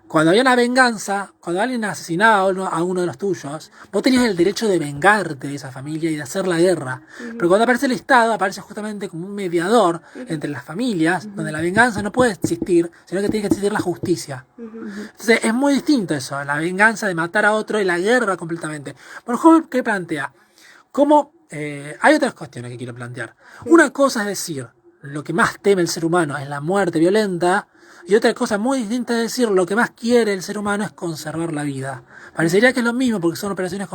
Cuando había una venganza, cuando alguien asesinaba a uno de los tuyos, vos tenías el derecho de vengarte de esa familia y de hacer la guerra. Pero cuando aparece el Estado, aparece justamente como un mediador entre las familias, donde la venganza no puede existir, sino que tiene que existir la justicia. Entonces es muy distinto eso, la venganza de matar a otro y la guerra completamente. Bueno, Hobbes, ¿qué plantea? ¿Cómo? Hay otras cuestiones que quiero plantear. Una cosa es decir, lo que más teme el ser humano es la muerte violenta, y otra cosa muy distinta es decir, lo que más quiere el ser humano es conservar la vida. Parecería que es lo mismo porque son operaciones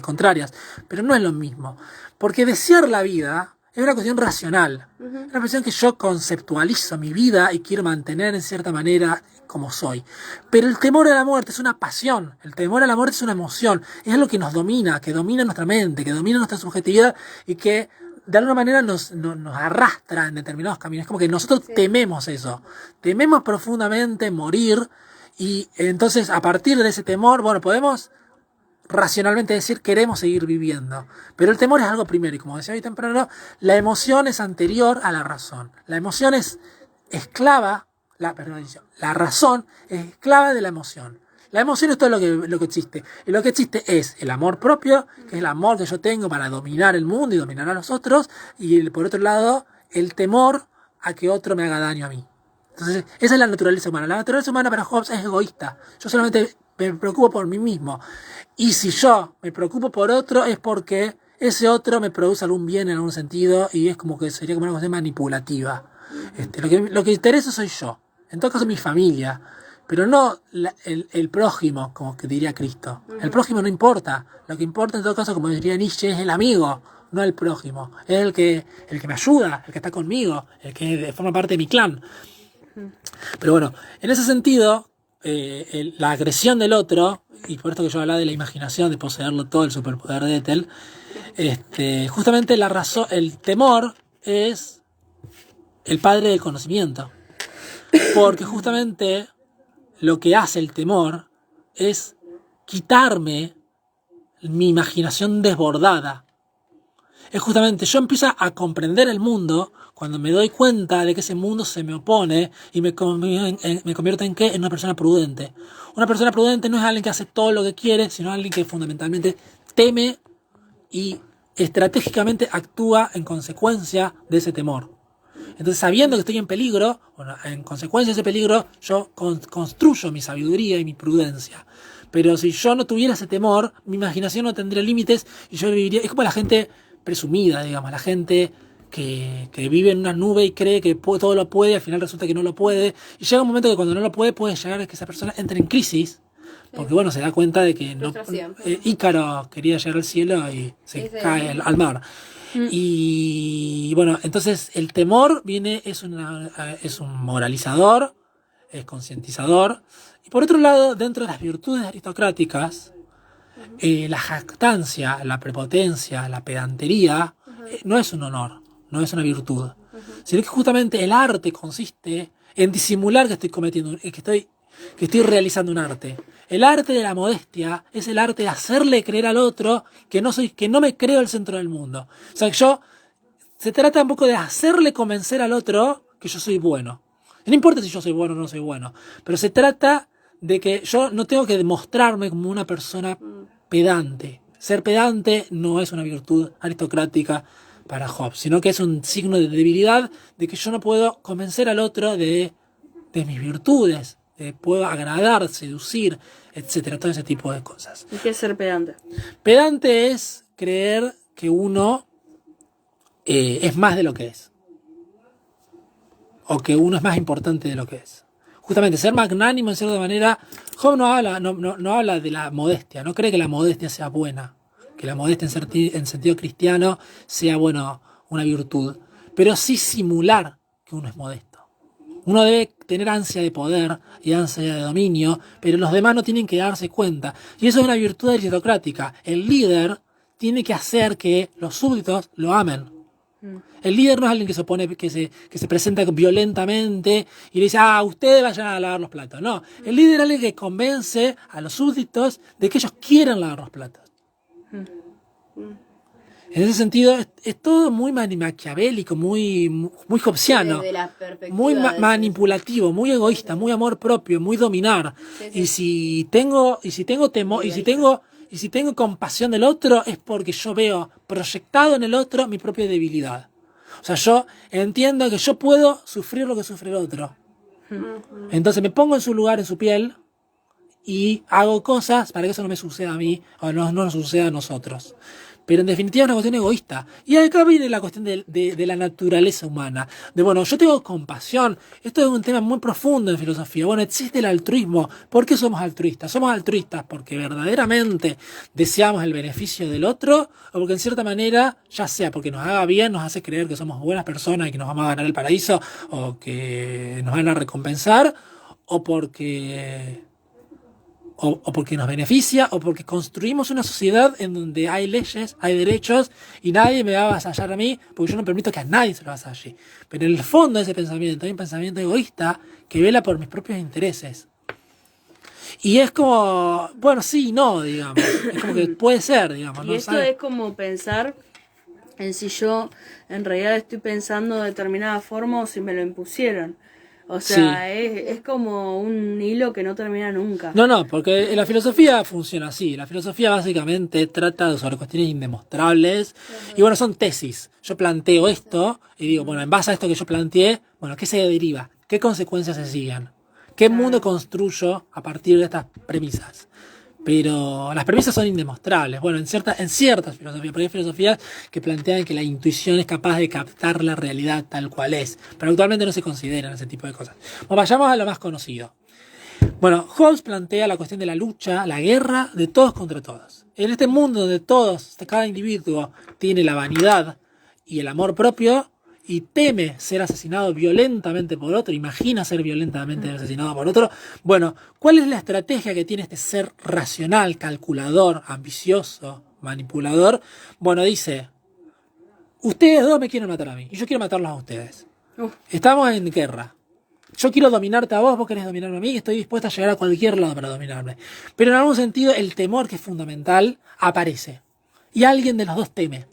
contrarias, pero no es lo mismo. Porque desear la vida es una cuestión racional. Es una cuestión que yo conceptualizo mi vida y quiero mantener en cierta manera como soy. Pero el temor a la muerte es una pasión. El temor a la muerte es una emoción. Es algo que nos domina, que domina nuestra mente, que domina nuestra subjetividad y que de alguna manera nos arrastra en determinados caminos. Es como que nosotros tememos eso. Tememos profundamente morir y entonces a partir de ese temor, bueno, podemos racionalmente decir queremos seguir viviendo. Pero el temor es algo primero y como decía hoy temprano, la emoción es anterior a la razón. La emoción es esclava, la razón es esclava de la emoción. La emoción es todo lo que existe. Y lo que existe es el amor propio, que es el amor que yo tengo para dominar el mundo y dominar a los otros. Y por otro lado, el temor a que otro me haga daño a mí. Entonces, esa es la naturaleza humana. La naturaleza humana para Hobbes es egoísta. Yo solamente me preocupo por mí mismo. Y si yo me preocupo por otro es porque ese otro me produce algún bien en algún sentido y es como que sería como una cuestión manipulativa. Lo que interesa soy yo, en todo caso mi familia, pero no el prójimo, como que diría Cristo. El prójimo no importa, lo que importa en todo caso, como diría Nietzsche, es el amigo, no el prójimo. Es el que me ayuda, el que está conmigo, el que forma parte de mi clan. Pero bueno, en ese sentido, la agresión del otro, y por esto que yo hablaba de la imaginación, de poseerlo todo, el superpoder de Ethel, justamente la razón, el temor es el padre del conocimiento. Porque justamente lo que hace el temor es quitarme mi imaginación desbordada. Es justamente, yo empiezo a comprender el mundo cuando me doy cuenta de que ese mundo se me opone y me convierto en ¿qué? En una persona prudente. Una persona prudente no es alguien que hace todo lo que quiere, sino alguien que fundamentalmente teme y estratégicamente actúa en consecuencia de ese temor. Entonces, sabiendo que estoy en peligro, bueno, en consecuencia de ese peligro, yo construyo mi sabiduría y mi prudencia. Pero si yo no tuviera ese temor, mi imaginación no tendría límites y yo viviría... Es como la gente presumida, digamos, la gente que vive en una nube y cree que todo lo puede, al final resulta que no lo puede. Y llega un momento que cuando no lo puede llegar a que esa persona entre en crisis. Porque bueno, se da cuenta de que Ícaro quería llegar al cielo y se cae al mar. Y bueno, entonces el temor es un moralizador, es concientizador. Y por otro lado, dentro de las virtudes aristocráticas, la jactancia, la prepotencia, la pedantería, no es un honor, no es una virtud. Sino que justamente el arte consiste en disimular que estoy cometiendo, que estoy realizando un arte. El arte de la modestia es el arte de hacerle creer al otro que no me creo el centro del mundo. O sea, se trata un poco de hacerle convencer al otro que yo soy bueno. No importa si yo soy bueno o no soy bueno, pero se trata de que yo no tengo que demostrarme como una persona pedante. Ser pedante no es una virtud aristocrática para Hobbes, sino que es un signo de debilidad, de que yo no puedo convencer al otro de mis virtudes. Puedo agradar, seducir, etcétera, todo ese tipo de cosas. ¿Y qué es ser pedante? Pedante es creer que uno es más de lo que es. O que uno es más importante de lo que es. Justamente, ser magnánimo en cierta manera. Job no habla de la modestia, no cree que la modestia sea buena, que la modestia en sentido cristiano sea, bueno, una virtud. Pero sí simular que uno es modesto. Uno debe tener ansia de poder y ansia de dominio, pero los demás no tienen que darse cuenta. Y eso es una virtud aristocrática. El líder tiene que hacer que los súbditos lo amen. El líder no es alguien que se opone, que se presenta violentamente y le dice, ustedes vayan a lavar los platos. No, el líder es alguien que convence a los súbditos de que ellos quieren lavar los platos. En ese sentido, es todo muy maquiavélico, muy hobbesiano, muy manipulativo, muy egoísta, muy amor propio, muy dominar. Sí. Y si tengo temor, y si tengo compasión del otro, es porque yo veo proyectado en el otro mi propia debilidad. O sea, yo entiendo que yo puedo sufrir lo que sufre el otro. Entonces me pongo en su lugar, en su piel, y hago cosas para que eso no me suceda a mí, o no nos suceda a nosotros. Pero en definitiva es una cuestión egoísta. Y acá viene la cuestión de la naturaleza humana. Bueno, yo tengo compasión. Esto es un tema muy profundo en filosofía. Bueno, existe el altruismo. ¿Por qué somos altruistas? Somos altruistas porque verdaderamente deseamos el beneficio del otro, o porque en cierta manera, ya sea porque nos haga bien, nos hace creer que somos buenas personas y que nos vamos a ganar el paraíso, o que nos van a recompensar, o porque nos beneficia, o porque construimos una sociedad en donde hay leyes, hay derechos, y nadie me va a avasallar a mí, porque yo no permito que a nadie se lo avasalle. Pero en el fondo de ese pensamiento hay un pensamiento egoísta que vela por mis propios intereses. Y es como, bueno, sí y no, digamos. Es como que puede ser, digamos. Y ¿no? esto ¿Sabe? es como pensar en si yo en realidad estoy pensando de determinada forma o si me lo impusieron. O sea, sí. es como un hilo que no termina nunca. No, porque la filosofía funciona así. La filosofía básicamente trata sobre cuestiones indemostrables. Y bueno, son tesis. Yo planteo esto y digo, bueno, en base a esto que yo planteé, bueno, ¿qué se deriva? ¿Qué consecuencias se siguen? ¿Qué mundo construyo a partir de estas premisas? Pero las premisas son indemostrables. Bueno, en ciertas filosofías, porque hay filosofías que plantean que la intuición es capaz de captar la realidad tal cual es, pero actualmente no se consideran ese tipo de cosas. Bueno, vayamos a lo más conocido. Bueno, Hobbes plantea la cuestión de la lucha, la guerra de todos contra todos. En este mundo donde cada individuo tiene la vanidad y el amor propio y teme ser asesinado violentamente por otro, imagina ser violentamente asesinado por otro, bueno, ¿cuál es la estrategia que tiene este ser racional, calculador, ambicioso, manipulador? Bueno, dice, ustedes dos me quieren matar a mí y yo quiero matarlos a ustedes. Estamos en guerra. Yo quiero dominarte a vos querés dominarme a mí y estoy dispuesta a llegar a cualquier lado para dominarme. Pero en algún sentido el temor, que es fundamental, aparece. Y alguien de los dos teme.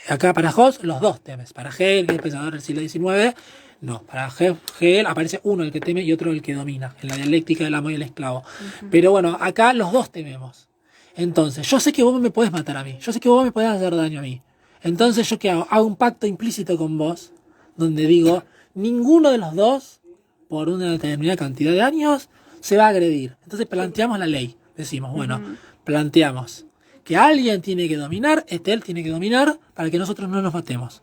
Acá para Hobbes, los dos temes. Para Hegel, que es pensador del siglo XIX, no. Para Hegel aparece uno el que teme y otro el que domina, en la dialéctica del amo y el esclavo. Pero bueno, acá los dos tememos. Entonces, yo sé que vos me podés matar a mí. Yo sé que vos me podés hacer daño a mí. Entonces, ¿yo qué hago? Hago un pacto implícito con vos, donde digo, ninguno de los dos, por una determinada cantidad de años, se va a agredir. Entonces planteamos la ley. Decimos, bueno, planteamos que alguien tiene que dominar, Ethel tiene que dominar para que nosotros no nos matemos.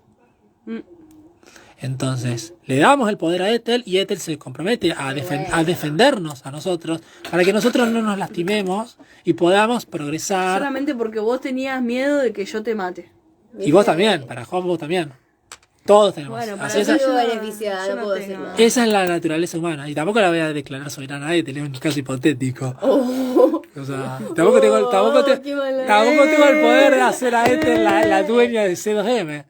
Entonces, le damos el poder a Ethel y Ethel se compromete a defendernos a nosotros para que nosotros no nos lastimemos y podamos progresar. Solamente porque vos tenías miedo de que yo te mate. Y vos también, para Juan vos también. Todos tenemos. Bueno, para esa, yo beneficiada, no puedo tengo decir nada. esa es la naturaleza humana. Y tampoco la voy a declarar soberana a Ethel, es un caso hipotético. O sea, tampoco tengo el poder de hacer a Ethel la dueña de C2M.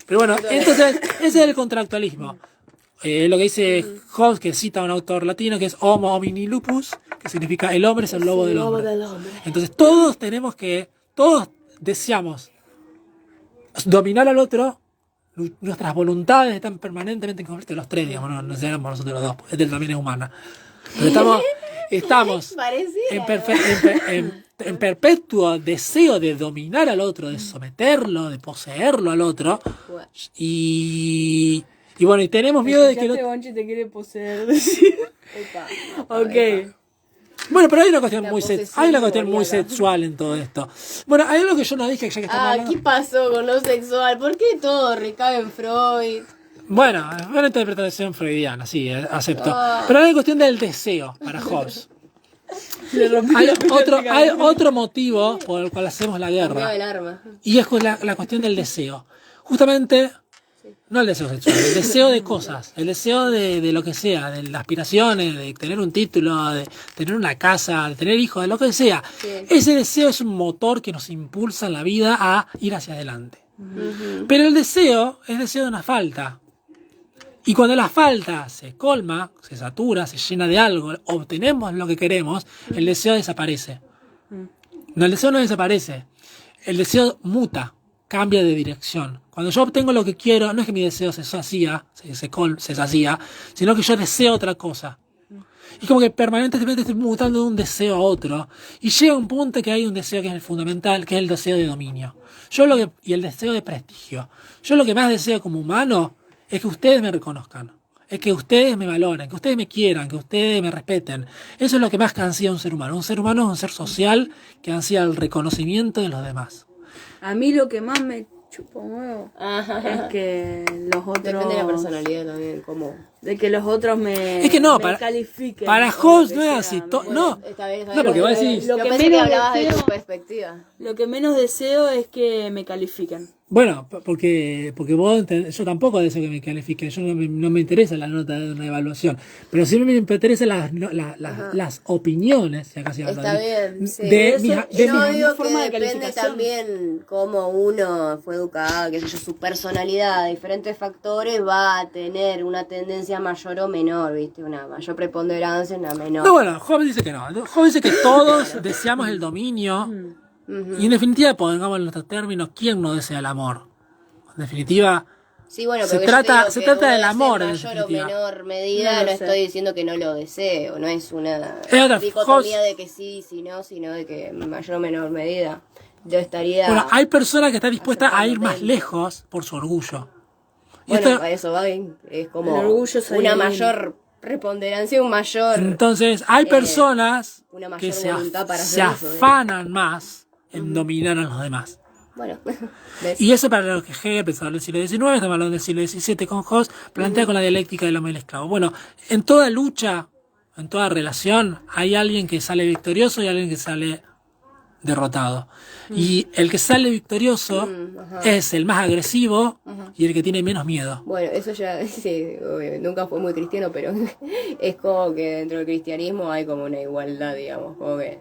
Pero bueno, entonces, ese es el contractualismo. Lo que dice Hobbes, que cita a un autor latino, que es Homo homini lupus, que significa el hombre es el lobo del hombre. Entonces, todos deseamos dominar al otro. Nuestras voluntades están permanentemente en conflicto, los tres, digamos, no seamos nosotros los dos, porque Ethel también es humana. Pero estamos en perpetuo deseo de dominar al otro, de someterlo, de poseerlo al otro. Y bueno, y tenemos miedo de que Bonchi te quiere poseer, decir. Ok. Bueno, pero hay una cuestión muy sexual en todo esto. Bueno, hay algo que yo no dije, ya que estamos hablando. ¿Qué pasó con lo sexual? ¿Por qué todo recae en Freud? Bueno, es una interpretación freudiana, sí, acepto. Pero hay la cuestión del deseo para Hobbes. Hay otro motivo por el cual hacemos la guerra. Y es la cuestión del deseo. Justamente, no el deseo sexual, el deseo de cosas, el deseo de lo que sea, de las aspiraciones, de tener un título, de tener una casa, de tener hijos, de lo que sea. Sí. Ese deseo es un motor que nos impulsa en la vida a ir hacia adelante. Pero el deseo es deseo de una falta. Y cuando la falta se colma, se satura, se llena de algo, obtenemos lo que queremos, el deseo desaparece. No, el deseo no desaparece. El deseo muta, cambia de dirección. Cuando yo obtengo lo que quiero, no es que mi deseo se sacía, sino que yo deseo otra cosa. Y como que permanentemente estoy mutando de un deseo a otro. Y llega un punto que hay un deseo que es el fundamental, que es el deseo de dominio. Y el deseo de prestigio. Yo lo que más deseo como humano es que ustedes me reconozcan. Es que ustedes me valoren, que ustedes me quieran, que ustedes me respeten. Eso es lo que más que ansía un ser humano. Un ser humano es un ser social que ansía el reconocimiento de los demás. A mí lo que más me chupa un huevo es que los otros... Depende de la personalidad también, como... De que los otros me califiquen. Para Hobbes no es así. No, porque vos decís... Lo que menos hablabas de tu perspectiva. Lo que menos deseo es que me califiquen. Bueno, porque yo tampoco deseo que me califiquen, yo no me interesa la nota de una evaluación, pero sí me interesan las opiniones, si acá se habla está bien, sí. Yo digo que depende también cómo uno fue educado, qué sé yo, su personalidad, diferentes factores va a tener una tendencia mayor o menor, ¿viste? Una mayor preponderancia, una menor. No, bueno, Hobbes dice que no. Hobbes dice que todos deseamos el dominio. Y en definitiva, pongamos en nuestros términos, ¿quién no desea el amor? En definitiva, sí, bueno, se trata del amor. En mayor o menor medida, no estoy diciendo que no lo deseo, no es una dicotomía de que sí, no, sino de que en mayor o menor medida yo estaría... Bueno, hay personas que están dispuestas a ir más lejos por su orgullo. Bueno, a eso va bien, es como una mayor preponderancia, un mayor... Entonces, hay personas una mayor que voluntad para se hacer eso, afanan más en dominar a los demás. Bueno, ¿ves? Y eso para lo que Hegel, pensador del siglo XIX, estamos hablando del siglo XVII con Hobbes, plantea con la dialéctica del hombre y el esclavo. Bueno, en toda lucha, en toda relación, hay alguien que sale victorioso y alguien que sale derrotado. Y el que sale victorioso es el más agresivo y el que tiene menos miedo. Bueno, eso ya, sí, obvio, nunca fue muy cristiano, pero es como que dentro del cristianismo hay como una igualdad, digamos, como que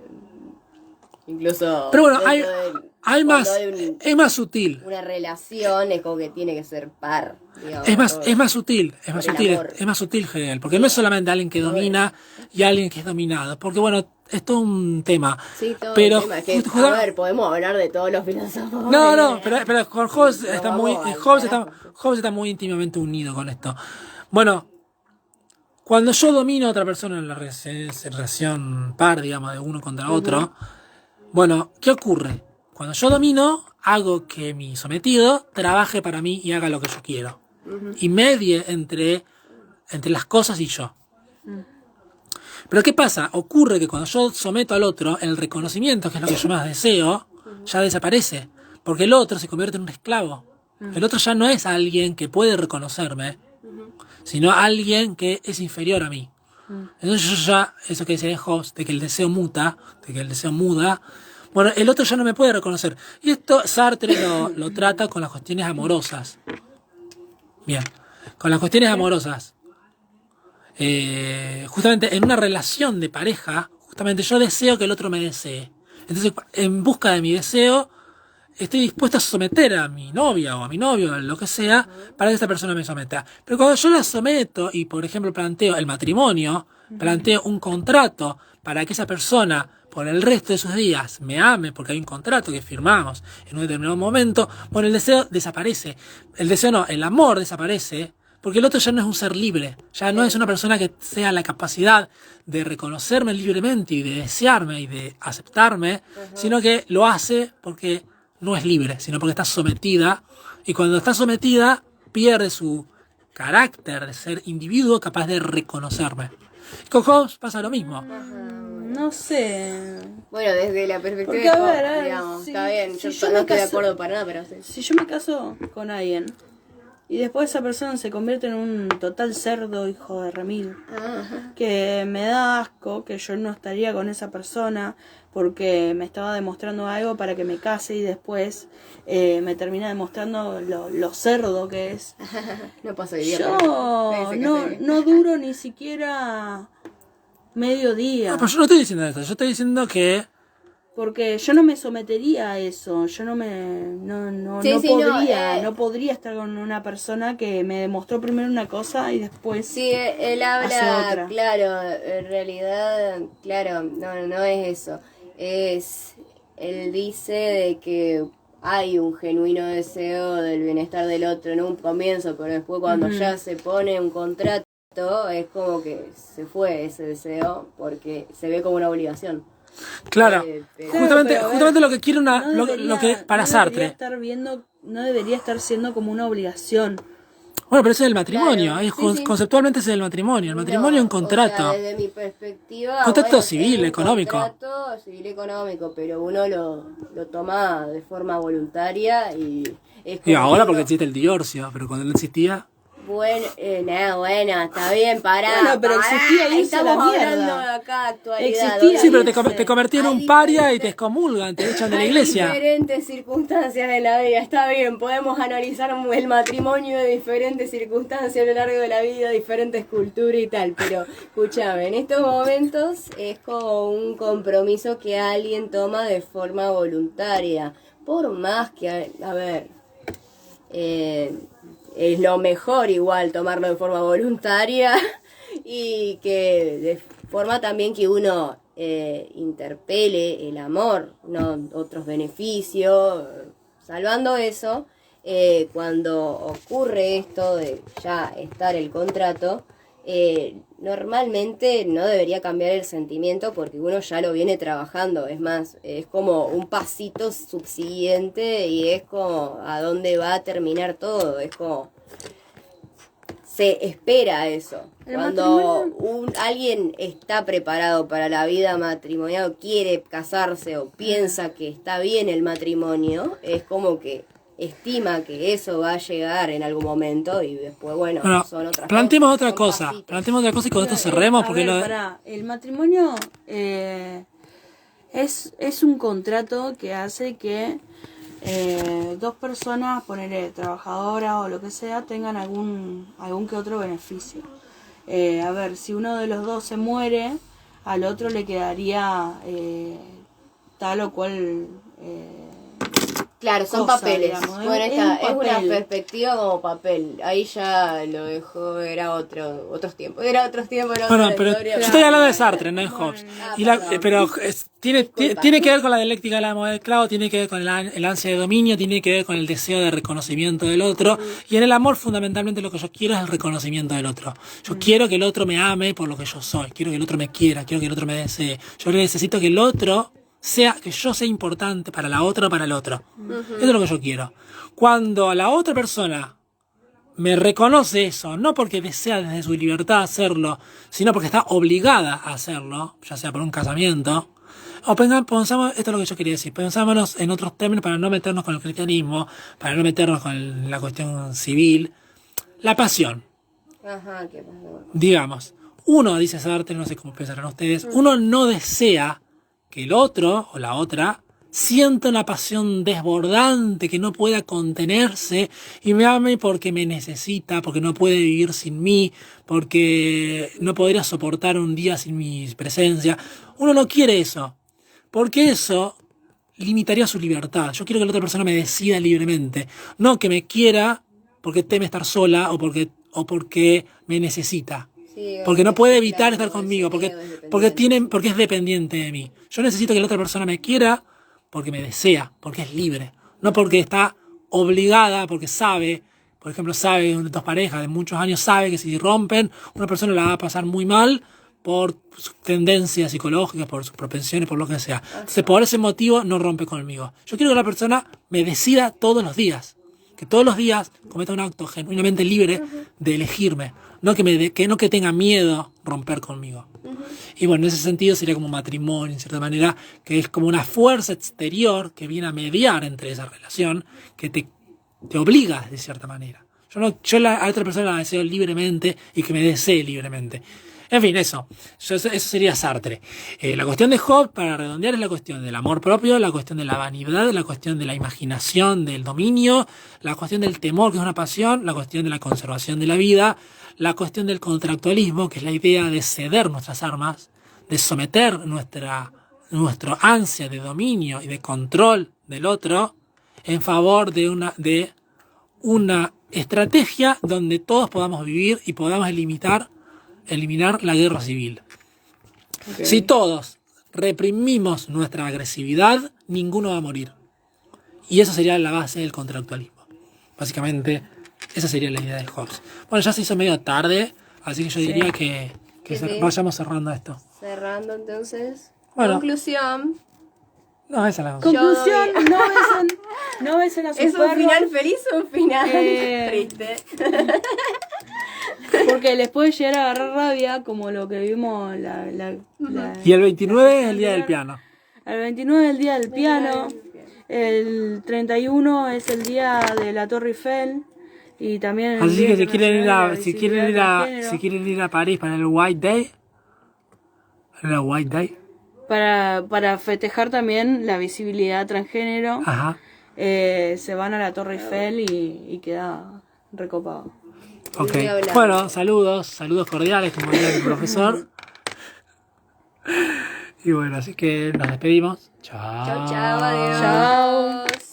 incluso... Pero bueno, dentro hay más, hay es más sutil. una relación, es como que tiene que ser par, digamos. Es más sutil, por el amor. es más sutil Hegel, porque no es solamente alguien que domina y alguien que es dominado, porque bueno, es todo un tema. Sí, todo pero el tema, que, a ver, podemos hablar de todos los filósofos. No, pero con Hobbes está vamos muy, al Hobbes está muy íntimamente unido con esto. Bueno, cuando yo domino a otra persona en la relación par, digamos, de uno contra otro, bueno, ¿qué ocurre? Cuando yo domino, hago que mi sometido trabaje para mí y haga lo que yo quiero. Y medie entre las cosas y yo. Pero ¿qué pasa? Ocurre que cuando yo someto al otro, el reconocimiento, que es lo que yo más deseo, ya desaparece. Porque el otro se convierte en un esclavo. El otro ya no es alguien que puede reconocerme, sino alguien que es inferior a mí. Entonces yo ya, eso que decía Hobbes, de que el deseo muta, de que el deseo muda, bueno, el otro ya no me puede reconocer. Y esto Sartre lo trata con las cuestiones amorosas. Bien, con las cuestiones amorosas. Justamente en una relación de pareja, justamente yo deseo que el otro me desee. Entonces, en busca de mi deseo, estoy dispuesto a someter a mi novia o a mi novio, lo que sea, para que esta persona me someta. Pero cuando yo la someto y, por ejemplo, planteo el matrimonio, planteo un contrato para que esa persona, por el resto de sus días, me ame, porque hay un contrato que firmamos en un determinado momento, bueno, el deseo desaparece. El deseo no, el amor desaparece, porque el otro ya no es un ser libre, ya no es una persona que sea la capacidad de reconocerme libremente y de desearme y de aceptarme, sino que lo hace porque no es libre, sino porque está sometida, y cuando está sometida pierde su carácter de ser individuo capaz de reconocerme. Con Hobbes pasa lo mismo. No sé. Bueno, desde la perspectiva Porque, de a Hobbes, ver, digamos, si- está bien, si yo yo no me estoy de caso- acuerdo para nada, pero sí. Si yo me caso con alguien y después esa persona se convierte en un total cerdo, hijo de remil, que me da asco, que yo no estaría con esa persona porque me estaba demostrando algo para que me case y después me termina demostrando lo cerdo que es. No paso de día. Yo no duro ni siquiera medio día. No, pero yo no estoy diciendo esto, yo estoy diciendo que Porque yo no me sometería a eso, yo no Sí, sí, podría, no, no podría estar con una persona que me demostró primero una cosa y después Sí, él hace habla, otra. claro, en realidad, claro, no es eso. Él dice de que hay un genuino deseo del bienestar del otro en un comienzo, pero después cuando ya se pone un contrato, es como que se fue ese deseo porque se ve como una obligación. claro, Pero- justamente, pero a ver, justamente lo que quiere una, no lo que para no Sartre. no debería estar siendo como una obligación. Bueno, pero ese es el matrimonio, Claro, ahí sí, sí. conceptualmente ese es el matrimonio. El matrimonio es un contrato. O sea, desde mi perspectiva... Contrato es civil, un económico. Contrato civil económico, pero uno lo toma de forma voluntaria y... Es Y como ahora que porque uno- existe el divorcio, pero cuando no existía. Bueno, bueno, está bien, pará. Bueno, pero pará, existía irse a la estamos mierda. hablando de acá actualidad. Existía Sí, pero irse. te convertí en Hay un paria y te diferentes- excomulgan, te echan de la Hay iglesia. diferentes circunstancias de la vida, está bien, podemos analizar el matrimonio de diferentes circunstancias a lo largo de la vida, diferentes culturas y tal, pero escúchame, en estos momentos es como un compromiso que alguien toma de forma voluntaria, por más que, a ver, es lo mejor igual tomarlo de forma voluntaria y que de forma también que uno interpele el amor, no otros beneficios, salvando eso, cuando ocurre esto de ya estar el contrato, normalmente no debería cambiar el sentimiento porque uno ya lo viene trabajando, es más, es como un pasito subsiguiente y es como a dónde va a terminar todo, es como se espera eso. El Cuando alguien está preparado para la vida matrimonial, o quiere casarse o piensa que está bien el matrimonio, es como que estima que eso va a llegar en algún momento y después, bueno son otras planteemos cosas, otra son cosa. pasitos. Planteemos otra cosa y con esto cerremos. A Porque ver, pará, el matrimonio es un contrato que hace que dos personas, ponerle trabajadora o lo que sea, tengan algún que otro beneficio. A ver, si uno de los dos se muere, al otro le quedaría tal o cual Claro, son cosa, papeles. digamos, Bueno, es esta un es una papel. perspectiva como papel. Ahí ya lo dejó, era otros tiempos. Era otros tiempos, era bueno, otra pero historia. yo estoy hablando de Sartre, no de Hobbes. Perdón. Pero tiene Disculpa. que ver con la dialéctica del amo del esclavo, tiene que ver con el ansia de dominio, tiene que ver con el deseo de reconocimiento del otro. Y en el amor, fundamentalmente, lo que yo quiero es el reconocimiento del otro. Yo quiero que el otro me ame por lo que yo soy, quiero que el otro me quiera, quiero que el otro me desee. Yo necesito que el otro que yo sea importante para la otra o para el otro. Eso es lo que yo quiero. Cuando la otra persona me reconoce eso, no porque desea desde su libertad hacerlo, sino porque está obligada a hacerlo, ya sea por un casamiento, o pensamos, esto es lo que yo quería decir, pensámonos en otros términos para no meternos con el cristianismo, para no meternos con la cuestión civil, la pasión. Ajá, ¿qué pasó? Digamos, uno, dice Sartre, no sé cómo pensarán ustedes, uno no desea que el otro o la otra sienta una pasión desbordante que no pueda contenerse y me ame porque me necesita, porque no puede vivir sin mí, porque no podría soportar un día sin mi presencia. Uno no quiere eso, porque eso limitaría su libertad. Yo quiero que la otra persona me decida libremente, no que me quiera porque teme estar sola o porque me necesita. Sí, Porque no puede evitar claro, estar conmigo, ese porque dependiente. es dependiente de mí. Yo necesito que la otra persona me quiera porque me desea, porque es libre, no porque está obligada, porque sabe, por ejemplo, sabe, dos parejas de muchos años sabe que si rompen, una persona la va a pasar muy mal por sus tendencias psicológicas, por sus propensiones, por lo que sea. Entonces, por ese motivo no rompe conmigo. Yo quiero que la persona me decida todos los días, que todos los días cometa un acto genuinamente libre de elegirme. No que tenga miedo romper conmigo. Y bueno, en ese sentido sería como un matrimonio, en cierta manera, que es como una fuerza exterior que viene a mediar entre esa relación, que te obliga de cierta manera. Yo a otra persona la deseo libremente y que me desee libremente. En fin, eso sería Sartre. La cuestión de Hobbes, para redondear, es la cuestión del amor propio, la cuestión de la vanidad, la cuestión de la imaginación, del dominio, la cuestión del temor, que es una pasión, la cuestión de la conservación de la vida, la cuestión del contractualismo, que es la idea de ceder nuestras armas, de someter nuestra ansia de dominio y de control del otro en favor de una estrategia donde todos podamos vivir y podamos eliminar la guerra civil. Okay. Si todos reprimimos nuestra agresividad, ninguno va a morir. Y eso sería la base del contractualismo. Básicamente, esa sería la idea de Hobbes. Bueno, ya se hizo medio tarde, así que yo diría que vayamos cerrando esto. Cerrando entonces. Bueno. Conclusión. No, esa es la conclusión. No besen a sus ¿Es perros. un final feliz o un final triste? Porque les puede llegar a agarrar rabia, como lo que vimos Y el 29 es el día del piano. El 29 es el día del piano. El 31 es el día de la Torre Eiffel. Y también así que si quieren ir a París para el White Day, para festejar también la visibilidad transgénero, se van a la Torre Eiffel y queda recopado. Ok, bueno, saludos cordiales, como diría el profesor. Y bueno, así que nos despedimos. Chao. Chao, adiós. Chao.